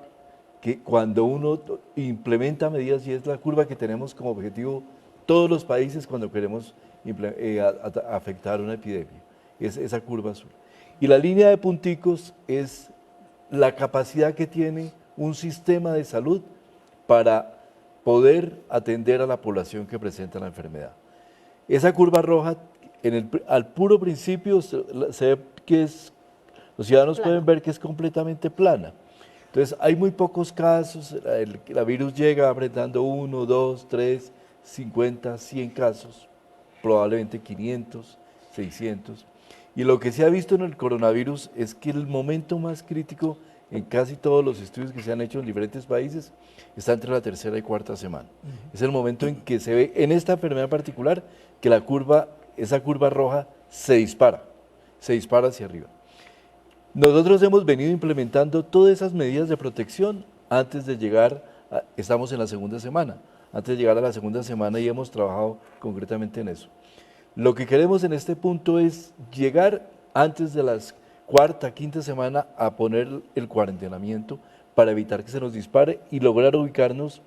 que cuando uno implementa medidas, y es la curva que tenemos como objetivo todos los países cuando queremos afectar una epidemia, es esa curva azul. Y la línea de punticos es la capacidad que tiene un sistema de salud para poder atender a la población que presenta la enfermedad. Esa curva roja, al puro principio, se ve que los ciudadanos pueden ver que es completamente plana. Entonces, hay muy pocos casos, el virus llega apretando 1, 2, 3, 50, 100 casos, probablemente 500, 600. Y lo que se ha visto en el coronavirus es que el momento más crítico en casi todos los estudios que se han hecho en diferentes países está entre la tercera y cuarta semana. Es el momento en que se ve en esta enfermedad en particular que esa curva roja se dispara hacia arriba. Nosotros hemos venido implementando todas esas medidas de protección antes de llegar, estamos en la segunda semana, antes de llegar a la segunda semana y hemos trabajado concretamente en eso. Lo que queremos en este punto es llegar antes de las cuarta, quinta semana a poner el cuarentenamiento para evitar que se nos dispare y lograr ubicarnos,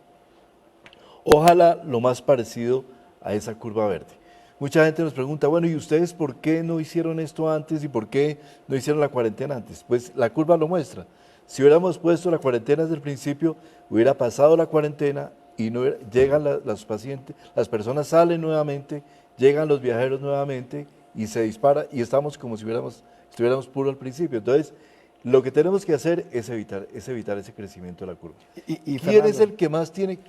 ojalá lo más parecido a esa curva verde. Mucha gente nos pregunta, bueno, ¿y ustedes por qué no hicieron esto antes y por qué no hicieron la cuarentena antes? Pues la curva lo muestra. Si hubiéramos puesto la cuarentena desde el principio, hubiera pasado la cuarentena y no llegan los pacientes, las personas salen nuevamente, llegan los viajeros nuevamente y se dispara y estamos como si estuviéramos puro al principio. Entonces, Lo que tenemos que hacer es evitar ese crecimiento de la curva. Y ¿Quién es Fernando, el que más tiene?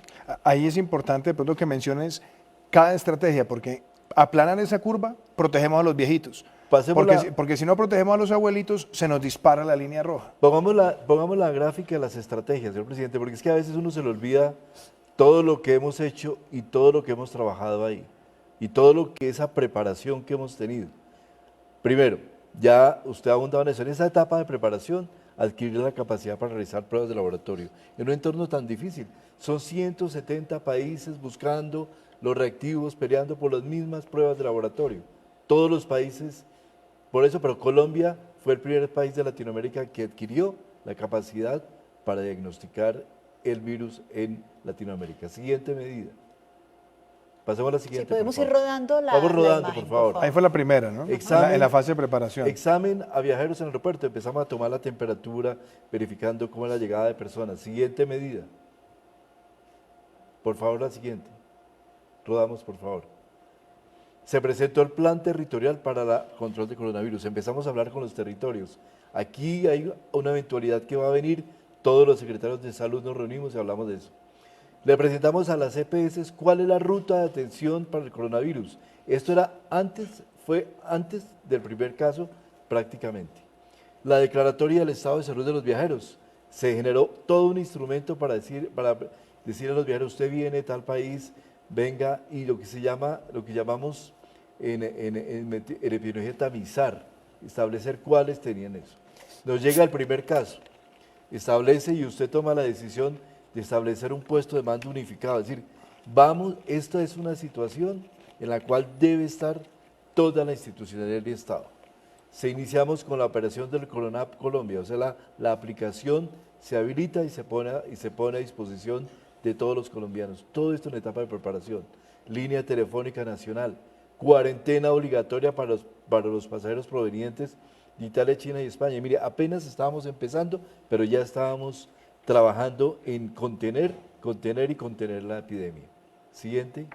ahí es importante de pronto que menciones cada estrategia, porque aplanar esa curva, protegemos a los viejitos. Pasemos Porque si no protegemos a los abuelitos, se nos dispara la línea roja. Pongamos la gráfica de las estrategias, señor presidente, porque es que a veces uno se le olvida todo lo que hemos hecho y todo lo que hemos trabajado ahí, y todo lo que esa preparación que hemos tenido. Primero, ya usted ha abundado en eso, en esa etapa de preparación, adquirir la capacidad para realizar pruebas de laboratorio en un entorno tan difícil. Son 170 países buscando los reactivos, peleando por las mismas pruebas de laboratorio. Todos los países, por eso, pero Colombia fue el primer país de Latinoamérica que adquirió la capacidad para diagnosticar el virus en Latinoamérica. Siguiente medida. Pasemos a la siguiente. Sí, podemos por ir favor. rodando la Vamos rodando, imagen, por favor. Ahí fue la primera, ¿no? Examen. En la fase de preparación. Examen a viajeros en el aeropuerto. Empezamos a tomar la temperatura, verificando cómo es la llegada de personas. Siguiente medida. Por favor, la siguiente. Rodamos, por favor. Se presentó el plan territorial para el control de coronavirus. Empezamos a hablar con los territorios. Aquí hay una eventualidad que va a venir. Todos los secretarios de salud nos reunimos y hablamos de eso. Le presentamos a las EPS cuál es la ruta de atención para el coronavirus. Esto fue antes del primer caso prácticamente. La declaratoria del estado de salud de los viajeros. Se generó todo un instrumento para decir a los viajeros, usted viene de tal país, venga, y lo que llamamos en epidemiología tamizar, establecer cuáles tenían eso. Nos llega el primer caso, establece y usted toma la decisión de establecer un puesto de mando unificado, es decir, esta es una situación en la cual debe estar toda la institucionalidad del Estado. Iniciamos con la operación del CORONAP Colombia, o sea, la aplicación se habilita y se pone a disposición de todos los colombianos. Todo esto en etapa de preparación. Línea telefónica nacional, cuarentena obligatoria para los pasajeros provenientes de Italia, China y España. Mire, apenas estábamos empezando, pero ya estábamos trabajando en contener la epidemia. Siguiente.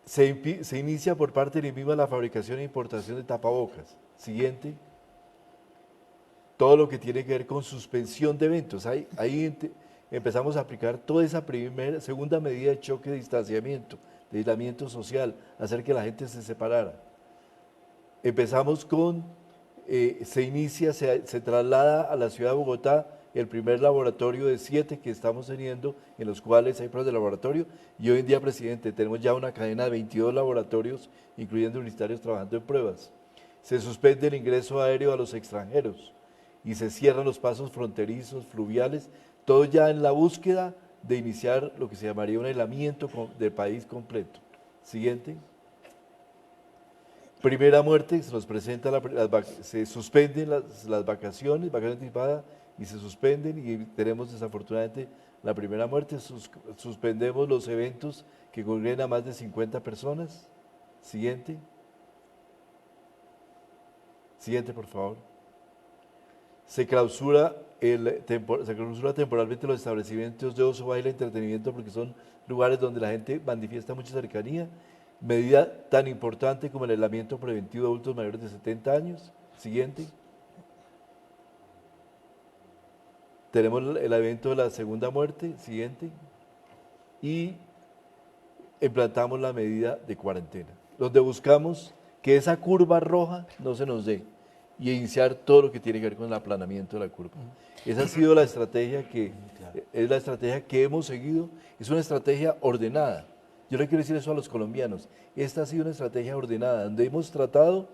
Se inicia por parte del INVIMA la fabricación e importación de tapabocas. Siguiente. Todo lo que tiene que ver con suspensión de eventos. Ahí empezamos a aplicar toda esa segunda medida de choque de distanciamiento, de aislamiento social, hacer que la gente se separara. Empezamos con, se traslada a la ciudad de Bogotá el primer laboratorio de 7 que estamos teniendo, en los cuales hay pruebas de laboratorio, y hoy en día, presidente, tenemos ya una cadena de 22 laboratorios, incluyendo universitarios trabajando en pruebas. Se suspende el ingreso aéreo a los extranjeros y se cierran los pasos fronterizos, fluviales, todo ya en la búsqueda de iniciar lo que se llamaría un aislamiento del país completo. Siguiente. Primera muerte, se nos presenta, se suspenden las vacaciones anticipadas, y se suspenden, y tenemos desafortunadamente la primera muerte. Suspendemos los eventos que congreguen a más de 50 personas. Siguiente. Siguiente, por favor. Se clausura temporalmente los establecimientos de ocio, baile, entretenimiento, porque son lugares donde la gente manifiesta mucha cercanía. Medida tan importante como el aislamiento preventivo de adultos mayores de 70 años. Siguiente. Tenemos el evento de la segunda muerte. Siguiente. Y implantamos la medida de cuarentena, donde buscamos que esa curva roja no se nos dé y iniciar todo lo que tiene que ver con el aplanamiento de la curva. Esa ha sido la estrategia que hemos seguido. Es una estrategia ordenada. Yo le quiero decir eso a los colombianos. Esta ha sido una estrategia ordenada, donde hemos tratado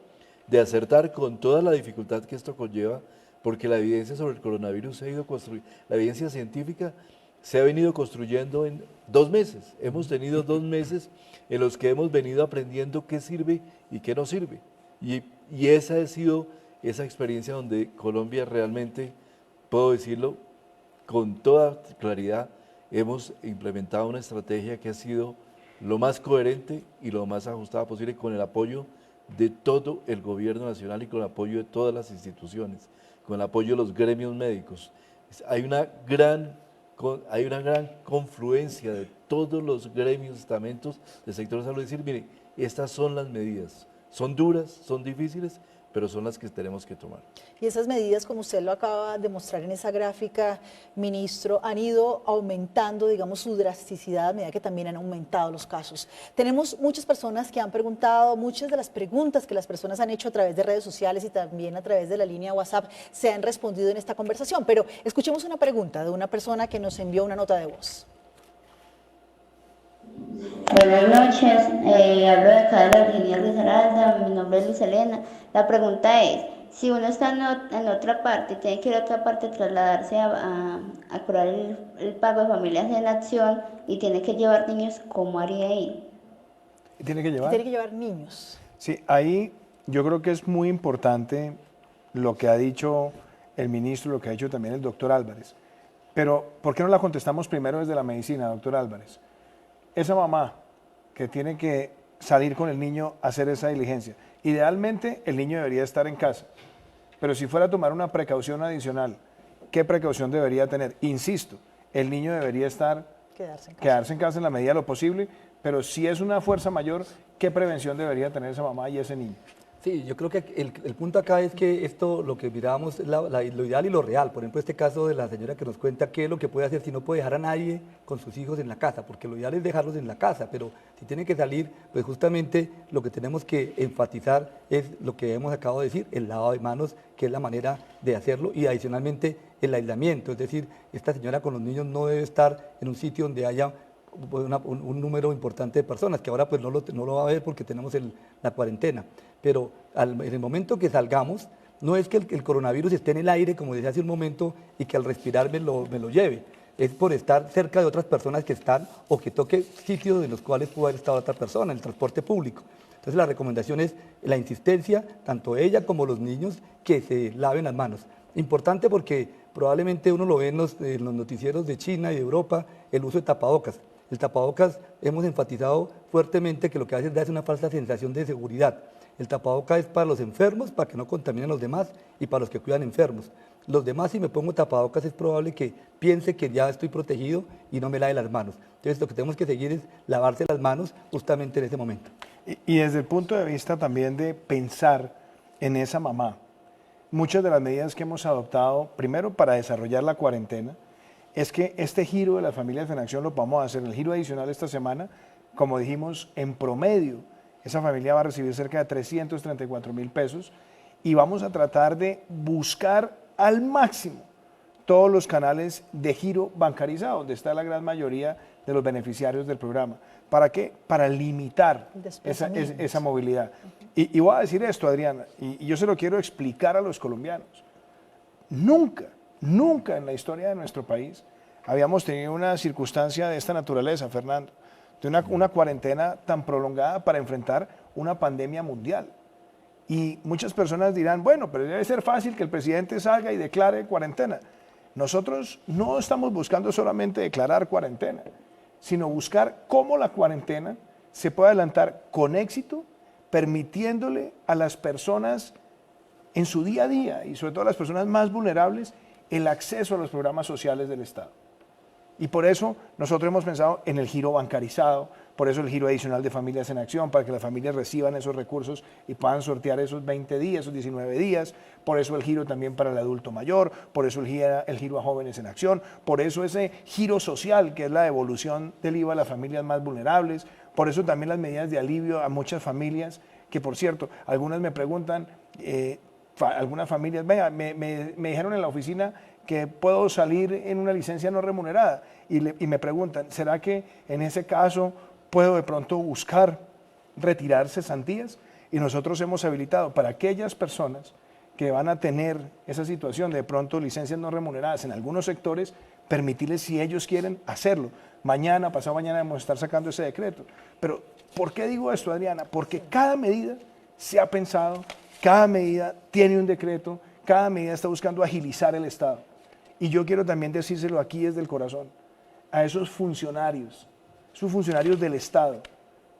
de acertar con toda la dificultad que esto conlleva, porque la evidencia sobre el coronavirus se ha ido construyendo, la evidencia científica se ha venido construyendo en 2 meses. Hemos tenido 2 meses en los que hemos venido aprendiendo qué sirve y qué no sirve. Y esa ha sido esa experiencia donde Colombia realmente, puedo decirlo con toda claridad, hemos implementado una estrategia que ha sido lo más coherente y lo más ajustada posible, con el apoyo de todo el gobierno nacional y con el apoyo de todas las instituciones, con el apoyo de los gremios médicos. Hay una gran confluencia de todos los gremios, estamentos del sector de salud, decir, mire, estas son las medidas, son duras, son difíciles, pero son las que tenemos que tomar. Y esas medidas, como usted lo acaba de mostrar en esa gráfica, ministro, han ido aumentando, digamos, su drasticidad a medida que también han aumentado los casos. Tenemos muchas personas que han preguntado, muchas de las preguntas que las personas han hecho a través de redes sociales y también a través de la línea WhatsApp se han respondido en esta conversación, pero escuchemos una pregunta de una persona que nos envió una nota de voz. Buenas noches, hablo de acá de la Virginia Risaralda, mi nombre es Luz Elena. La pregunta es, si uno está en otra parte, tiene que ir a otra parte, trasladarse a cobrar el pago de Familias en Acción y tiene que llevar niños, ¿cómo haría ahí? ¿Tiene que llevar? Tiene que llevar niños. Sí, ahí yo creo que es muy importante lo que ha dicho el ministro, lo que ha dicho también el doctor Álvarez. Pero, ¿por qué no la contestamos primero desde la medicina, doctor Álvarez? Esa mamá que tiene que salir con el niño a hacer esa diligencia, idealmente el niño debería estar en casa, pero si fuera a tomar una precaución adicional, ¿qué precaución debería tener? Insisto, el niño debería quedarse en casa en la medida de lo posible, pero si es una fuerza mayor, ¿qué prevención debería tener esa mamá y ese niño? Sí, yo creo que el punto acá es que esto, lo que miramos, es lo ideal y lo real. Por ejemplo, este caso de la señora que nos cuenta qué es lo que puede hacer si no puede dejar a nadie con sus hijos en la casa, porque lo ideal es dejarlos en la casa, pero si tienen que salir, pues justamente lo que tenemos que enfatizar es lo que hemos acabado de decir, el lavado de manos, que es la manera de hacerlo, y adicionalmente el aislamiento, es decir, esta señora con los niños no debe estar en un sitio donde haya un número importante de personas, que ahora pues no lo va a ver porque tenemos la cuarentena. Pero en el momento que salgamos, no es que el coronavirus esté en el aire, como decía hace un momento, y que al respirar me lo lleve. Es por estar cerca de otras personas que están o que toque sitios en los cuales puede haber estado otra persona, en el transporte público. Entonces la recomendación es la insistencia, tanto ella como los niños, que se laven las manos. Importante porque probablemente uno lo ve en los noticieros de China y de Europa, el uso de tapabocas. El tapabocas hemos enfatizado fuertemente que lo que hace es darse una falsa sensación de seguridad. El tapabocas es para los enfermos, para que no contaminen a los demás y para los que cuidan enfermos. Los demás, si me pongo tapabocas, es probable que piense que ya estoy protegido y no me lave las manos. Entonces, lo que tenemos que seguir es lavarse las manos justamente en ese momento. Y desde el punto de vista también de pensar en esa mamá, muchas de las medidas que hemos adoptado, primero para desarrollar la cuarentena, es que este giro de las familias en acción lo vamos a hacer. El giro adicional esta semana, como dijimos, en promedio, esa familia va a recibir cerca de 334.000 pesos y vamos a tratar de buscar al máximo todos los canales de giro bancarizado, donde está la gran mayoría de los beneficiarios del programa. ¿Para qué? Para limitar esa movilidad. Y voy a decir esto, Adriana, y yo se lo quiero explicar a los colombianos. Nunca en la historia de nuestro país habíamos tenido una circunstancia de esta naturaleza, Fernando, de una cuarentena tan prolongada para enfrentar una pandemia mundial. Y muchas personas dirán, bueno, pero debe ser fácil que el presidente salga y declare cuarentena. Nosotros no estamos buscando solamente declarar cuarentena, sino buscar cómo la cuarentena se puede adelantar con éxito, permitiéndole a las personas en su día a día, y sobre todo a las personas más vulnerables, el acceso a los programas sociales del Estado. Y por eso nosotros hemos pensado en el giro bancarizado, por eso el giro adicional de Familias en Acción, para que las familias reciban esos recursos y puedan sortear esos 20 días, esos 19 días, por eso el giro también para el adulto mayor, por eso el giro a Jóvenes en Acción, por eso ese giro social, que es la devolución del IVA a las familias más vulnerables, por eso también las medidas de alivio a muchas familias, que por cierto, algunas me preguntan, algunas familias, venga, me dijeron en la oficina que puedo salir en una licencia no remunerada y me preguntan, ¿será que en ese caso puedo de pronto buscar retirar cesantías? Y nosotros hemos habilitado para aquellas personas que van a tener esa situación de pronto licencias no remuneradas en algunos sectores, permitirles si ellos quieren hacerlo. Mañana, pasado mañana vamos a estar sacando ese decreto. Pero, ¿por qué digo esto, Adriana? Porque cada medida se ha pensado, cada medida tiene un decreto, cada medida está buscando agilizar el Estado. Y yo quiero también decírselo aquí desde el corazón, a esos funcionarios del Estado,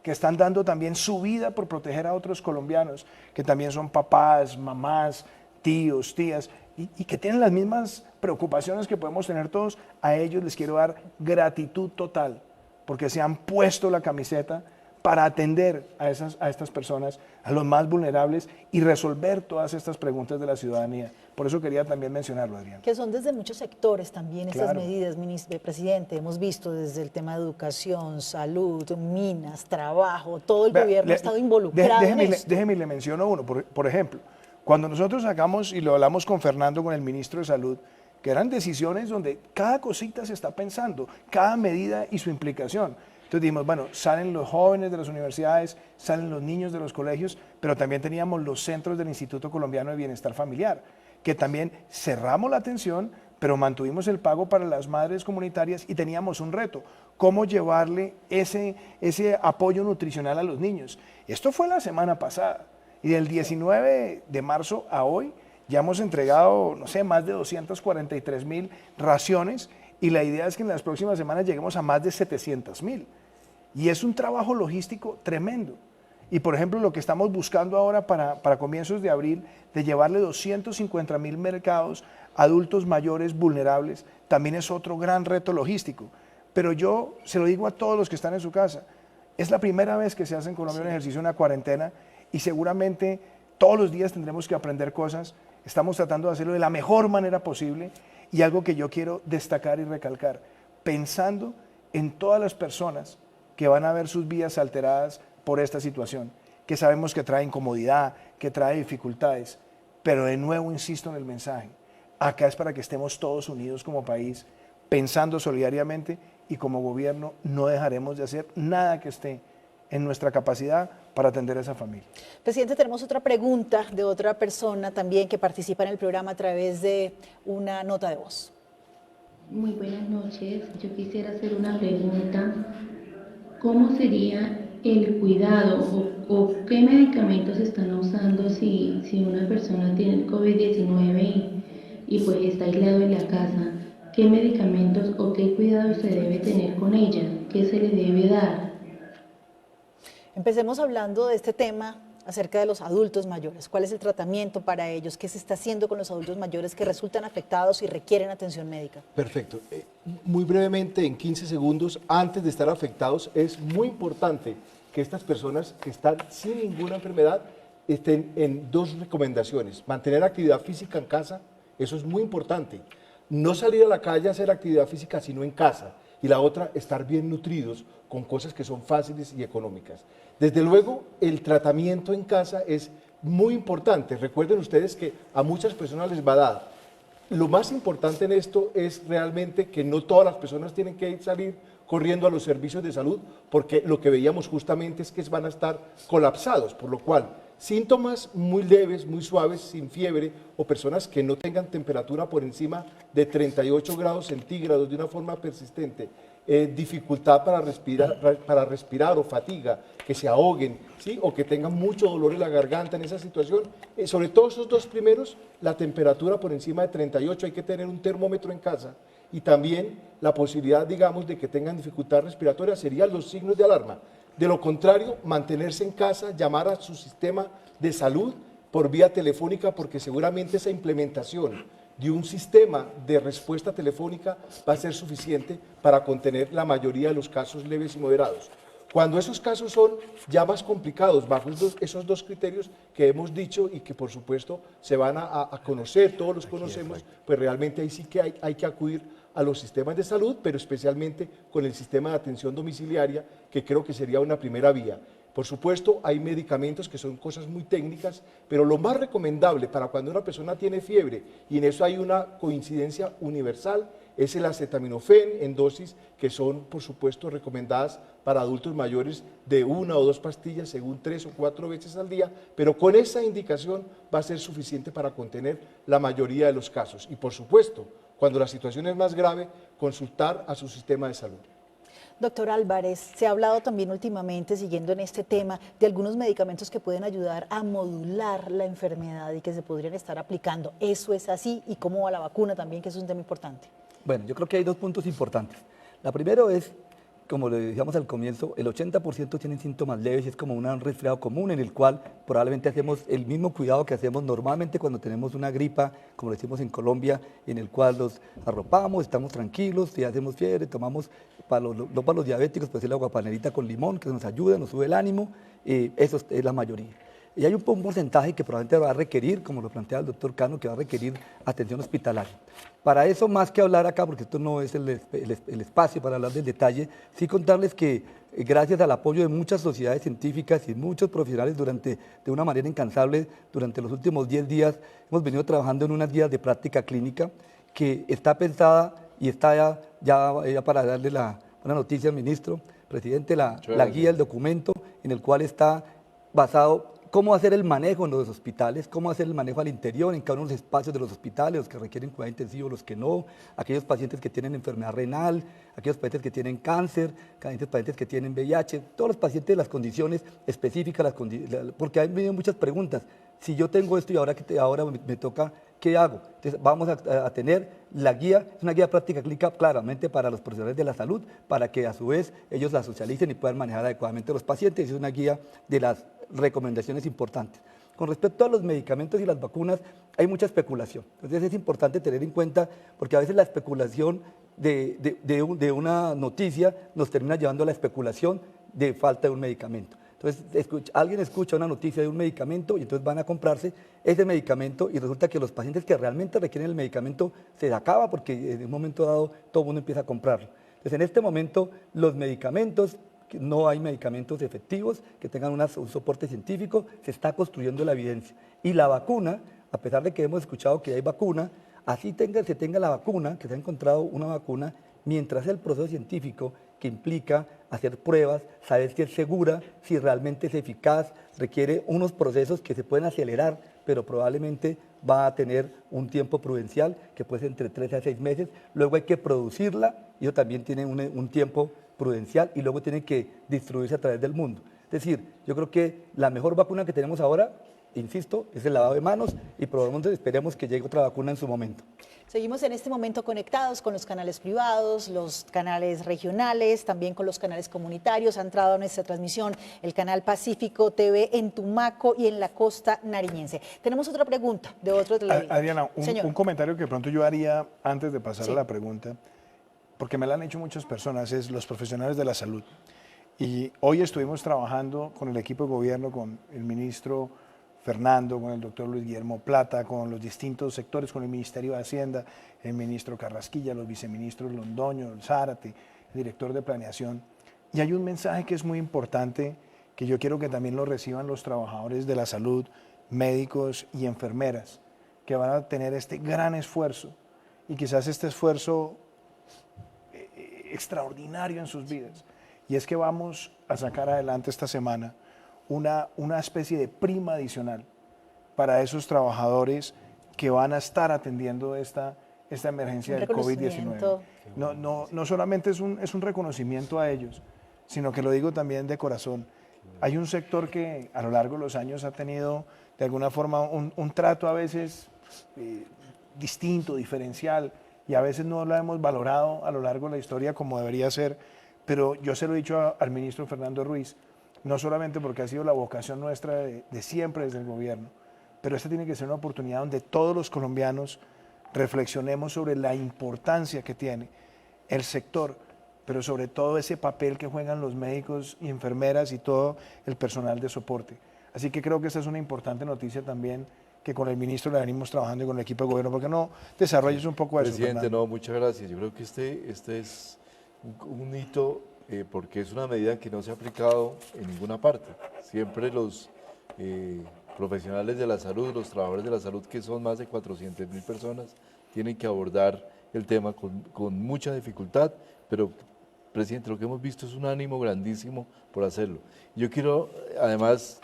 que están dando también su vida por proteger a otros colombianos, que también son papás, mamás, tíos, tías, y que tienen las mismas preocupaciones que podemos tener todos. A ellos les quiero dar gratitud total, porque se han puesto la camiseta para atender a estas personas, a los más vulnerables y resolver todas estas preguntas de la ciudadanía. Por eso quería también mencionarlo, Adrián. Que son desde muchos sectores también estas Claro. medidas, presidente. Hemos visto desde el tema de educación, salud, minas, trabajo, todo el Vea, gobierno ha estado involucrado en esto. Déjeme le menciono uno. Por ejemplo, cuando nosotros sacamos, y lo hablamos con Fernando, con el ministro de Salud, que eran decisiones donde cada cosita se está pensando, cada medida y su implicación. Entonces dijimos, bueno, salen los jóvenes de las universidades, salen los niños de los colegios, pero también teníamos los centros del Instituto Colombiano de Bienestar Familiar, que también cerramos la atención, pero mantuvimos el pago para las madres comunitarias y teníamos un reto, cómo llevarle ese apoyo nutricional a los niños. Esto fue la semana pasada y del 19 de marzo a hoy ya hemos entregado, no sé, más de 243,000 raciones y la idea es que en las próximas semanas lleguemos a más de 700,000. Y es un trabajo logístico tremendo. Y por ejemplo, lo que estamos buscando ahora para comienzos de abril, de llevarle 250,000 mercados a adultos mayores vulnerables, también es otro gran reto logístico. Pero yo se lo digo a todos los que están en su casa, es la primera vez que se hace en Colombia un ejercicio, una cuarentena, y seguramente todos los días tendremos que aprender cosas. Estamos tratando de hacerlo de la mejor manera posible, y algo que yo quiero destacar y recalcar, pensando en todas las personas que van a ver sus vidas alteradas por esta situación, que sabemos que trae incomodidad, que trae dificultades, pero de nuevo insisto en el mensaje, acá es para que estemos todos unidos como país, pensando solidariamente, y como gobierno no dejaremos de hacer nada que esté en nuestra capacidad para atender a esa familia. Presidente, tenemos otra pregunta de otra persona también que participa en el programa a través de una nota de voz. Muy buenas noches. Yo quisiera hacer una pregunta. ¿Cómo sería el cuidado o qué medicamentos se están usando si una persona tiene el COVID-19 y pues está aislado en la casa? ¿Qué medicamentos o qué cuidado se debe tener con ella? ¿Qué se le debe dar? Empecemos hablando de este tema acerca de los adultos mayores. ¿Cuál es el tratamiento para ellos? ¿Qué se está haciendo con los adultos mayores que resultan afectados y requieren atención médica? Perfecto. Muy brevemente, en 15 segundos, antes de estar afectados, es muy importante que estas personas que están sin ninguna enfermedad estén en dos recomendaciones. Mantener actividad física en casa, eso es muy importante. No salir a la calle a hacer actividad física, sino en casa. Y la otra, estar bien nutridos con cosas que son fáciles y económicas. Desde luego, el tratamiento en casa es muy importante. Recuerden ustedes que a muchas personas les va a dar. Lo más importante en esto es realmente que no todas las personas tienen que salir corriendo a los servicios de salud, porque lo que veíamos justamente es que van a estar colapsados, por lo cual síntomas muy leves, muy suaves, sin fiebre, o personas que no tengan temperatura por encima de 38 grados centígrados de una forma persistente, dificultad para respirar o fatiga, que se ahoguen, ¿sí? O que tengan mucho dolor en la garganta en esa situación. Sobre todo esos dos primeros, la temperatura por encima de 38, hay que tener un termómetro en casa, y también la posibilidad, digamos, de que tengan dificultad respiratoria serían los signos de alarma. De lo contrario, mantenerse en casa, llamar a su sistema de salud por vía telefónica, porque seguramente esa implementación de un sistema de respuesta telefónica va a ser suficiente para contener la mayoría de los casos leves y moderados. Cuando esos casos son ya más complicados, bajo esos dos criterios que hemos dicho y que por supuesto se van a conocer, todos los conocemos, pues realmente ahí sí que hay que acudir a los sistemas de salud, pero especialmente con el sistema de atención domiciliaria, que creo que sería una primera vía. Por supuesto, hay medicamentos que son cosas muy técnicas, pero lo más recomendable para cuando una persona tiene fiebre, y en eso hay una coincidencia universal, es el acetaminofén en dosis que son, por supuesto, recomendadas para adultos mayores de 1 o 2 pastillas según 3 o 4 veces al día, pero con esa indicación va a ser suficiente para contener la mayoría de los casos. Y por supuesto, cuando la situación es más grave, consultar a su sistema de salud. Doctor Álvarez, se ha hablado también últimamente, siguiendo en este tema, de algunos medicamentos que pueden ayudar a modular la enfermedad y que se podrían estar aplicando. ¿Eso es así? ¿Y cómo va la vacuna también, que es un tema importante? Bueno, yo creo que hay dos puntos importantes. La primero es como le decíamos al comienzo, el 80% tienen síntomas leves y es como un resfriado común en el cual probablemente hacemos el mismo cuidado que hacemos normalmente cuando tenemos una gripa, como lo decimos en Colombia, en el cual los arropamos, estamos tranquilos, si hacemos fiebre, tomamos, no para los diabéticos, pues el aguapanerita con limón, que nos ayuda, nos sube el ánimo, eso es la mayoría. Y hay un porcentaje que probablemente va a requerir, como lo plantea el doctor Cano, que va a requerir atención hospitalaria. Para eso, más que hablar acá, porque esto no es el espacio para hablar del detalle, sí contarles que gracias al apoyo de muchas sociedades científicas y muchos profesionales de una manera incansable, durante los últimos 10 días, hemos venido trabajando en unas guías de práctica clínica que está pensada y está ya para darle una noticia al ministro, presidente, la guía, el documento en el cual está basado cómo hacer el manejo en los hospitales, cómo hacer el manejo al interior, en cada uno de los espacios de los hospitales, los que requieren cuidado intensivo, los que no, aquellos pacientes que tienen enfermedad renal, aquellos pacientes que tienen cáncer, aquellos pacientes que tienen VIH, todos los pacientes de las condiciones específicas, porque han venido muchas preguntas. Si yo tengo esto y ahora me toca, ¿qué hago? Entonces vamos a tener la guía, es una guía práctica clínica claramente para los profesionales de la salud, para que a su vez ellos la socialicen y puedan manejar adecuadamente a los pacientes. Es una guía de las recomendaciones importantes. Con respecto a los medicamentos y las vacunas, hay mucha especulación. Entonces es importante tener en cuenta, porque a veces la especulación de una noticia nos termina llevando a la especulación de falta de un medicamento. Entonces, alguien escucha una noticia de un medicamento y entonces van a comprarse ese medicamento y resulta que los pacientes que realmente requieren el medicamento se acaba porque en un momento dado todo el mundo empieza a comprarlo. Entonces, en este momento, los medicamentos, no hay medicamentos efectivos que tengan un soporte científico, se está construyendo la evidencia. Y la vacuna, a pesar de que hemos escuchado que hay vacuna, así se tenga la vacuna, que se ha encontrado una vacuna, mientras el proceso científico que implica hacer pruebas, saber si es segura, si realmente es eficaz, requiere unos procesos que se pueden acelerar, pero probablemente va a tener un tiempo prudencial que puede ser entre 3 a 6 meses. Luego hay que producirla y eso también tiene un tiempo prudencial y luego tiene que distribuirse a través del mundo. Es decir, yo creo que la mejor vacuna que tenemos ahora, insisto, es el lavado de manos y probablemente esperemos que llegue otra vacuna en su momento. Seguimos en este momento conectados con los canales privados, los canales regionales, también con los canales comunitarios. Ha entrado a nuestra transmisión el canal Pacífico TV en Tumaco y en la costa nariñense. Tenemos otra pregunta de otro televidente. Adriana, un comentario que de pronto yo haría antes de pasar a la pregunta, porque me la han hecho muchas personas, es los profesionales de la salud. Y hoy estuvimos trabajando con el equipo de gobierno, con el ministro Fernando, con el doctor Luis Guillermo Plata, con los distintos sectores, con el Ministerio de Hacienda, el ministro Carrasquilla, los viceministros Londoño, Zárate, el director de Planeación. Y hay un mensaje que es muy importante, que yo quiero que también lo reciban los trabajadores de la salud, médicos y enfermeras, que van a tener este gran esfuerzo, y quizás este esfuerzo extraordinario en sus vidas. Y es que vamos a sacar adelante esta semana una especie de prima adicional para esos trabajadores que van a estar atendiendo esta emergencia del COVID-19. No solamente es un reconocimiento a ellos, sino que lo digo también de corazón. Hay un sector que a lo largo de los años ha tenido de alguna forma un trato a veces distinto, diferencial, y a veces no lo hemos valorado a lo largo de la historia como debería ser, pero yo se lo he dicho al ministro Fernando Ruiz, no solamente porque ha sido la vocación nuestra de siempre desde el gobierno, pero esta tiene que ser una oportunidad donde todos los colombianos reflexionemos sobre la importancia que tiene el sector, pero sobre todo ese papel que juegan los médicos y enfermeras y todo el personal de soporte. Así que creo que esta es una importante noticia también, que con el ministro le venimos trabajando y con el equipo de gobierno. ¿Por qué no desarrolles un poco de eso, Presidente, Fernando? no, muchas gracias. Yo creo que este es un hito porque es una medida que no se ha aplicado en ninguna parte. Siempre los profesionales de la salud, los trabajadores de la salud, que son más de 400.000 personas, tienen que abordar el tema con mucha dificultad, pero, presidente, lo que hemos visto es un ánimo grandísimo por hacerlo. Yo quiero, además,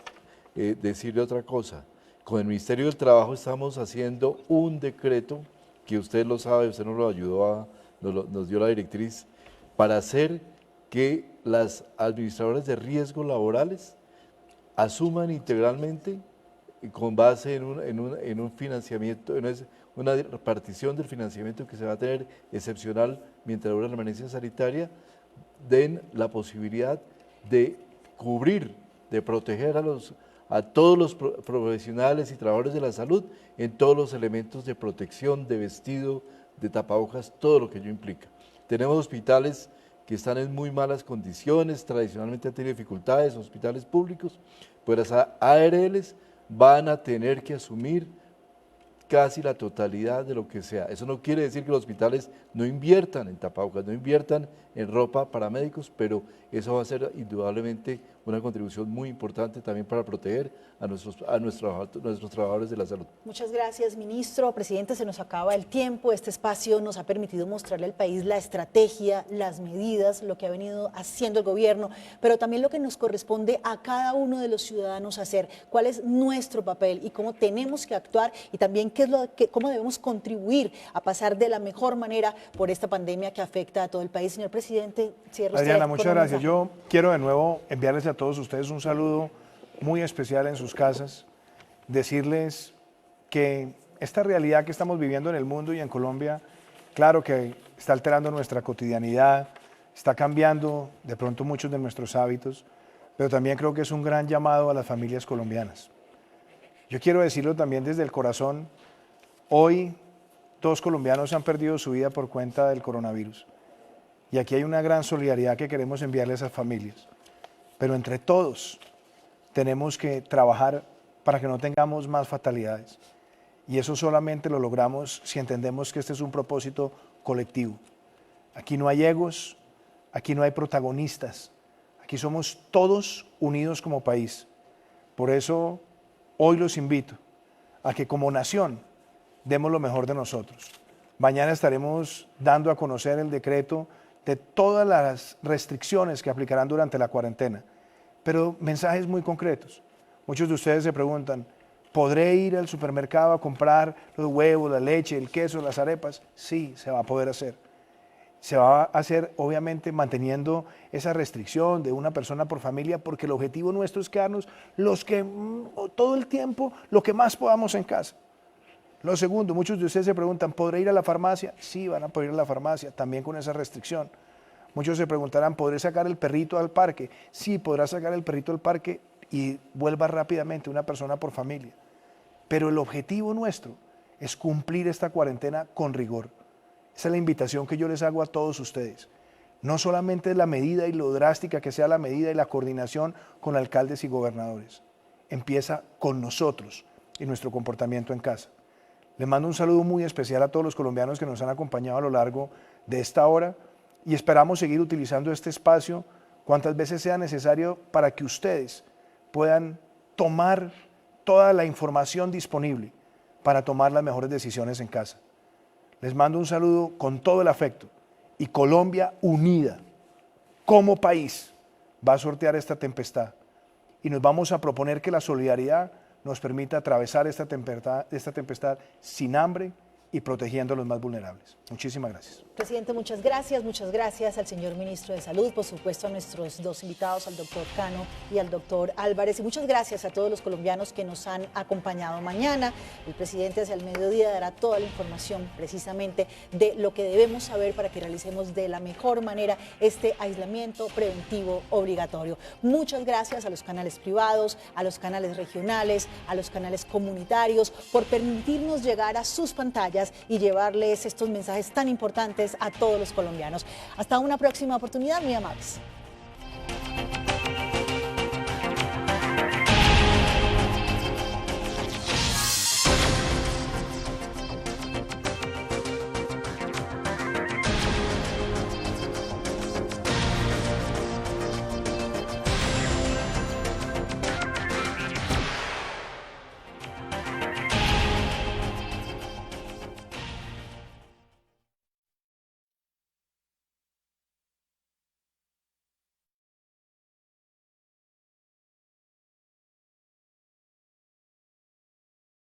decirle otra cosa. Con el Ministerio del Trabajo estamos haciendo un decreto, que usted lo sabe, usted nos lo ayudó, nos dio la directriz, para hacer que las administradoras de riesgos laborales asuman integralmente, con base en un financiamiento, en una repartición del financiamiento que se va a tener excepcional mientras dura la emergencia sanitaria, den la posibilidad de cubrir, de proteger a todos los profesionales y trabajadores de la salud en todos los elementos de protección, de vestido, de tapabocas, todo lo que ello implica. Tenemos hospitales que están en muy malas condiciones, tradicionalmente han tenido dificultades, hospitales públicos, pues las ARLs van a tener que asumir casi la totalidad de lo que sea. Eso no quiere decir que los hospitales no inviertan en tapabocas, no inviertan en ropa para médicos, pero eso va a ser indudablemente una contribución muy importante también para proteger a nuestros trabajadores de la salud. Muchas gracias, ministro. Presidente, se nos acaba el tiempo. Este espacio nos ha permitido mostrarle al país la estrategia, las medidas, lo que ha venido haciendo el gobierno, pero también lo que nos corresponde a cada uno de los ciudadanos hacer, cuál es nuestro papel y cómo tenemos que actuar y también cómo debemos contribuir a pasar de la mejor manera por esta pandemia que afecta a todo el país. Señor presidente, cierre usted. Adriana, muchas gracias. Yo quiero de nuevo enviarles a todos ustedes un saludo muy especial en sus casas, decirles que esta realidad que estamos viviendo en el mundo y en Colombia, claro que está alterando nuestra cotidianidad, está cambiando de pronto muchos de nuestros hábitos, pero también creo que es un gran llamado a las familias colombianas. Yo quiero decirlo también desde el corazón, hoy 2 colombianos han perdido su vida por cuenta del coronavirus y aquí hay una gran solidaridad que queremos enviarle a esas familias, pero entre todos tenemos que trabajar para que no tengamos más fatalidades. Y eso solamente lo logramos si entendemos que este es un propósito colectivo. Aquí no hay egos, aquí no hay protagonistas, aquí somos todos unidos como país. Por eso hoy los invito a que como nación demos lo mejor de nosotros. Mañana estaremos dando a conocer el decreto de todas las restricciones que aplicarán durante la cuarentena. Pero mensajes muy concretos. Muchos de ustedes se preguntan, ¿podré ir al supermercado a comprar los huevos, la leche, el queso, las arepas? Sí, se va a poder hacer. Se va a hacer obviamente manteniendo esa restricción de una persona por familia, porque el objetivo nuestro es quedarnos todo el tiempo lo que más podamos en casa. Lo segundo, muchos de ustedes se preguntan, ¿podré ir a la farmacia? Sí, van a poder ir a la farmacia, también con esa restricción. Muchos se preguntarán, ¿podré sacar el perrito al parque? Sí, podrá sacar el perrito al parque y vuelva rápidamente una persona por familia. Pero el objetivo nuestro es cumplir esta cuarentena con rigor. Esa es la invitación que yo les hago a todos ustedes. No solamente la medida y lo drástica que sea la medida y la coordinación con alcaldes y gobernadores. Empieza con nosotros y nuestro comportamiento en casa. Les mando un saludo muy especial a todos los colombianos que nos han acompañado a lo largo de esta hora y esperamos seguir utilizando este espacio cuantas veces sea necesario para que ustedes puedan tomar toda la información disponible para tomar las mejores decisiones en casa. Les mando un saludo con todo el afecto y Colombia unida como país va a sortear esta tempestad y nos vamos a proponer que la solidaridad nos permita atravesar esta tempestad sin hambre y protegiendo a los más vulnerables. Muchísimas gracias. Presidente, muchas gracias al señor ministro de Salud, por supuesto a nuestros 2 invitados, al doctor Cano y al doctor Álvarez, y muchas gracias a todos los colombianos que nos han acompañado mañana. El presidente hacia el mediodía dará toda la información precisamente de lo que debemos saber para que realicemos de la mejor manera este aislamiento preventivo obligatorio. Muchas gracias a los canales privados, a los canales regionales, a los canales comunitarios, por permitirnos llegar a sus pantallas y llevarles estos mensajes tan importantes a todos los colombianos. Hasta una próxima oportunidad, muy amables.